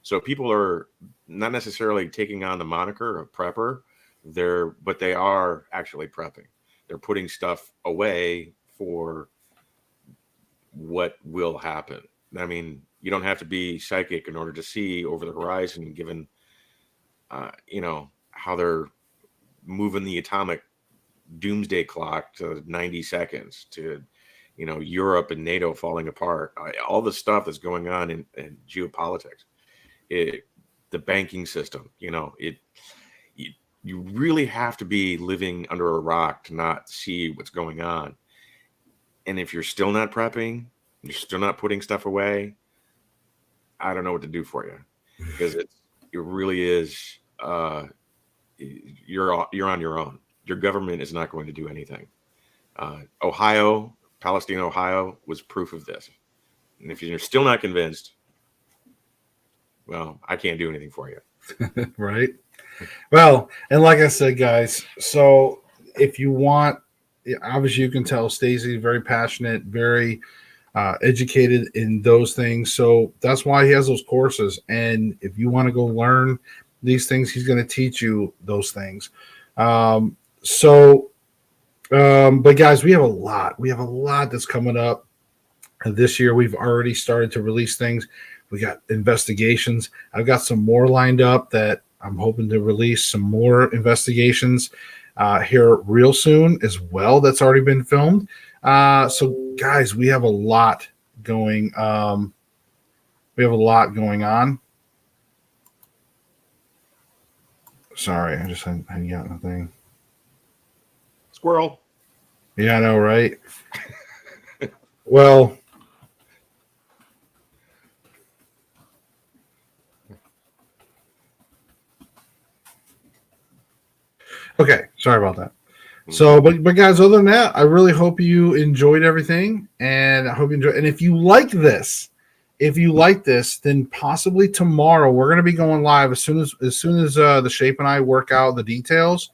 So people are not necessarily taking on the moniker of prepper, but they are actually prepping. They're putting stuff away for what will happen. I mean, you don't have to be psychic in order to see over the horizon, given, how they're moving the atomic doomsday clock to 90 seconds, to, Europe and NATO falling apart, all the stuff that's going on in geopolitics, the banking system, you really have to be living under a rock to not see what's going on. And if you're still not prepping, you're still not putting stuff away, I don't know what to do for you, because it really is, you're on your own. Your government is not going to do anything. Palestine, Ohio was proof of this. And if you're still not convinced, well, I can't do anything for you. Right. Well, and like I said, guys, so if you want, obviously you can tell Stacey very passionate, very educated in those things. So that's why he has those courses. And if you want to go learn these things, he's going to teach you those things. But guys, we have a lot that's coming up this year. We've already started to release things. We got investigations. I've got some more lined up that I'm hoping to release some more investigations here real soon as well. That's already been filmed. So guys, we have a lot going. We have a lot going on. Sorry, I just hadn't got nothing. Squirrel. Yeah, I know, right? Well, okay, sorry about that. So, but guys, other than that, I really hope you enjoyed everything, and I hope you enjoy. And if you like this, then possibly tomorrow we're going to be going live as soon as the Shape and I work out the details.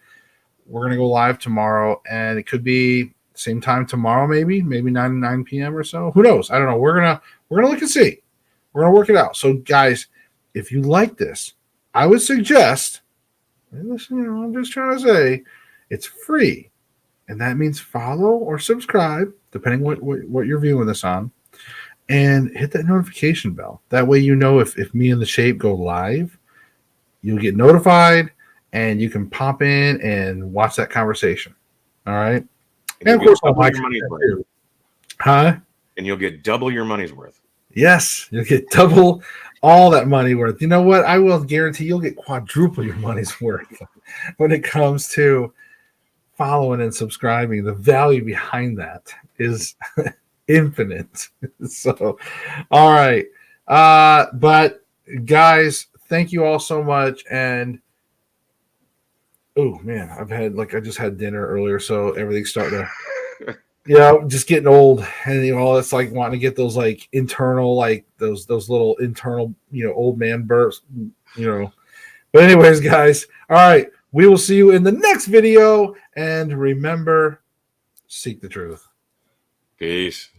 We're going to go live tomorrow, and it could be same time tomorrow, maybe 9 p.m. or so. Who knows? I don't know. We're gonna look and see. We're gonna work it out. So, guys, if you like this, I would suggest Listen, I'm just trying to say it's free. And that means follow or subscribe, depending what you're viewing this on. And hit that notification bell. That way you know if me and the Shape go live, you'll get notified and you can pop in and watch that conversation. All right. And of course, double your money's worth. Huh? And you'll get double your money's worth. Yes, you'll get double all that money worth. You know what? I will guarantee you'll get quadruple your money's worth when it comes to following and subscribing. The value behind that is infinite. So, all right. But guys, thank you all so much. And oh man, I just had dinner earlier, so everything's starting to just getting old. And it's like wanting to get those like internal, like those little internal, old man bursts, But anyways, guys, all right. We will see you in the next video. And remember, seek the truth. Peace.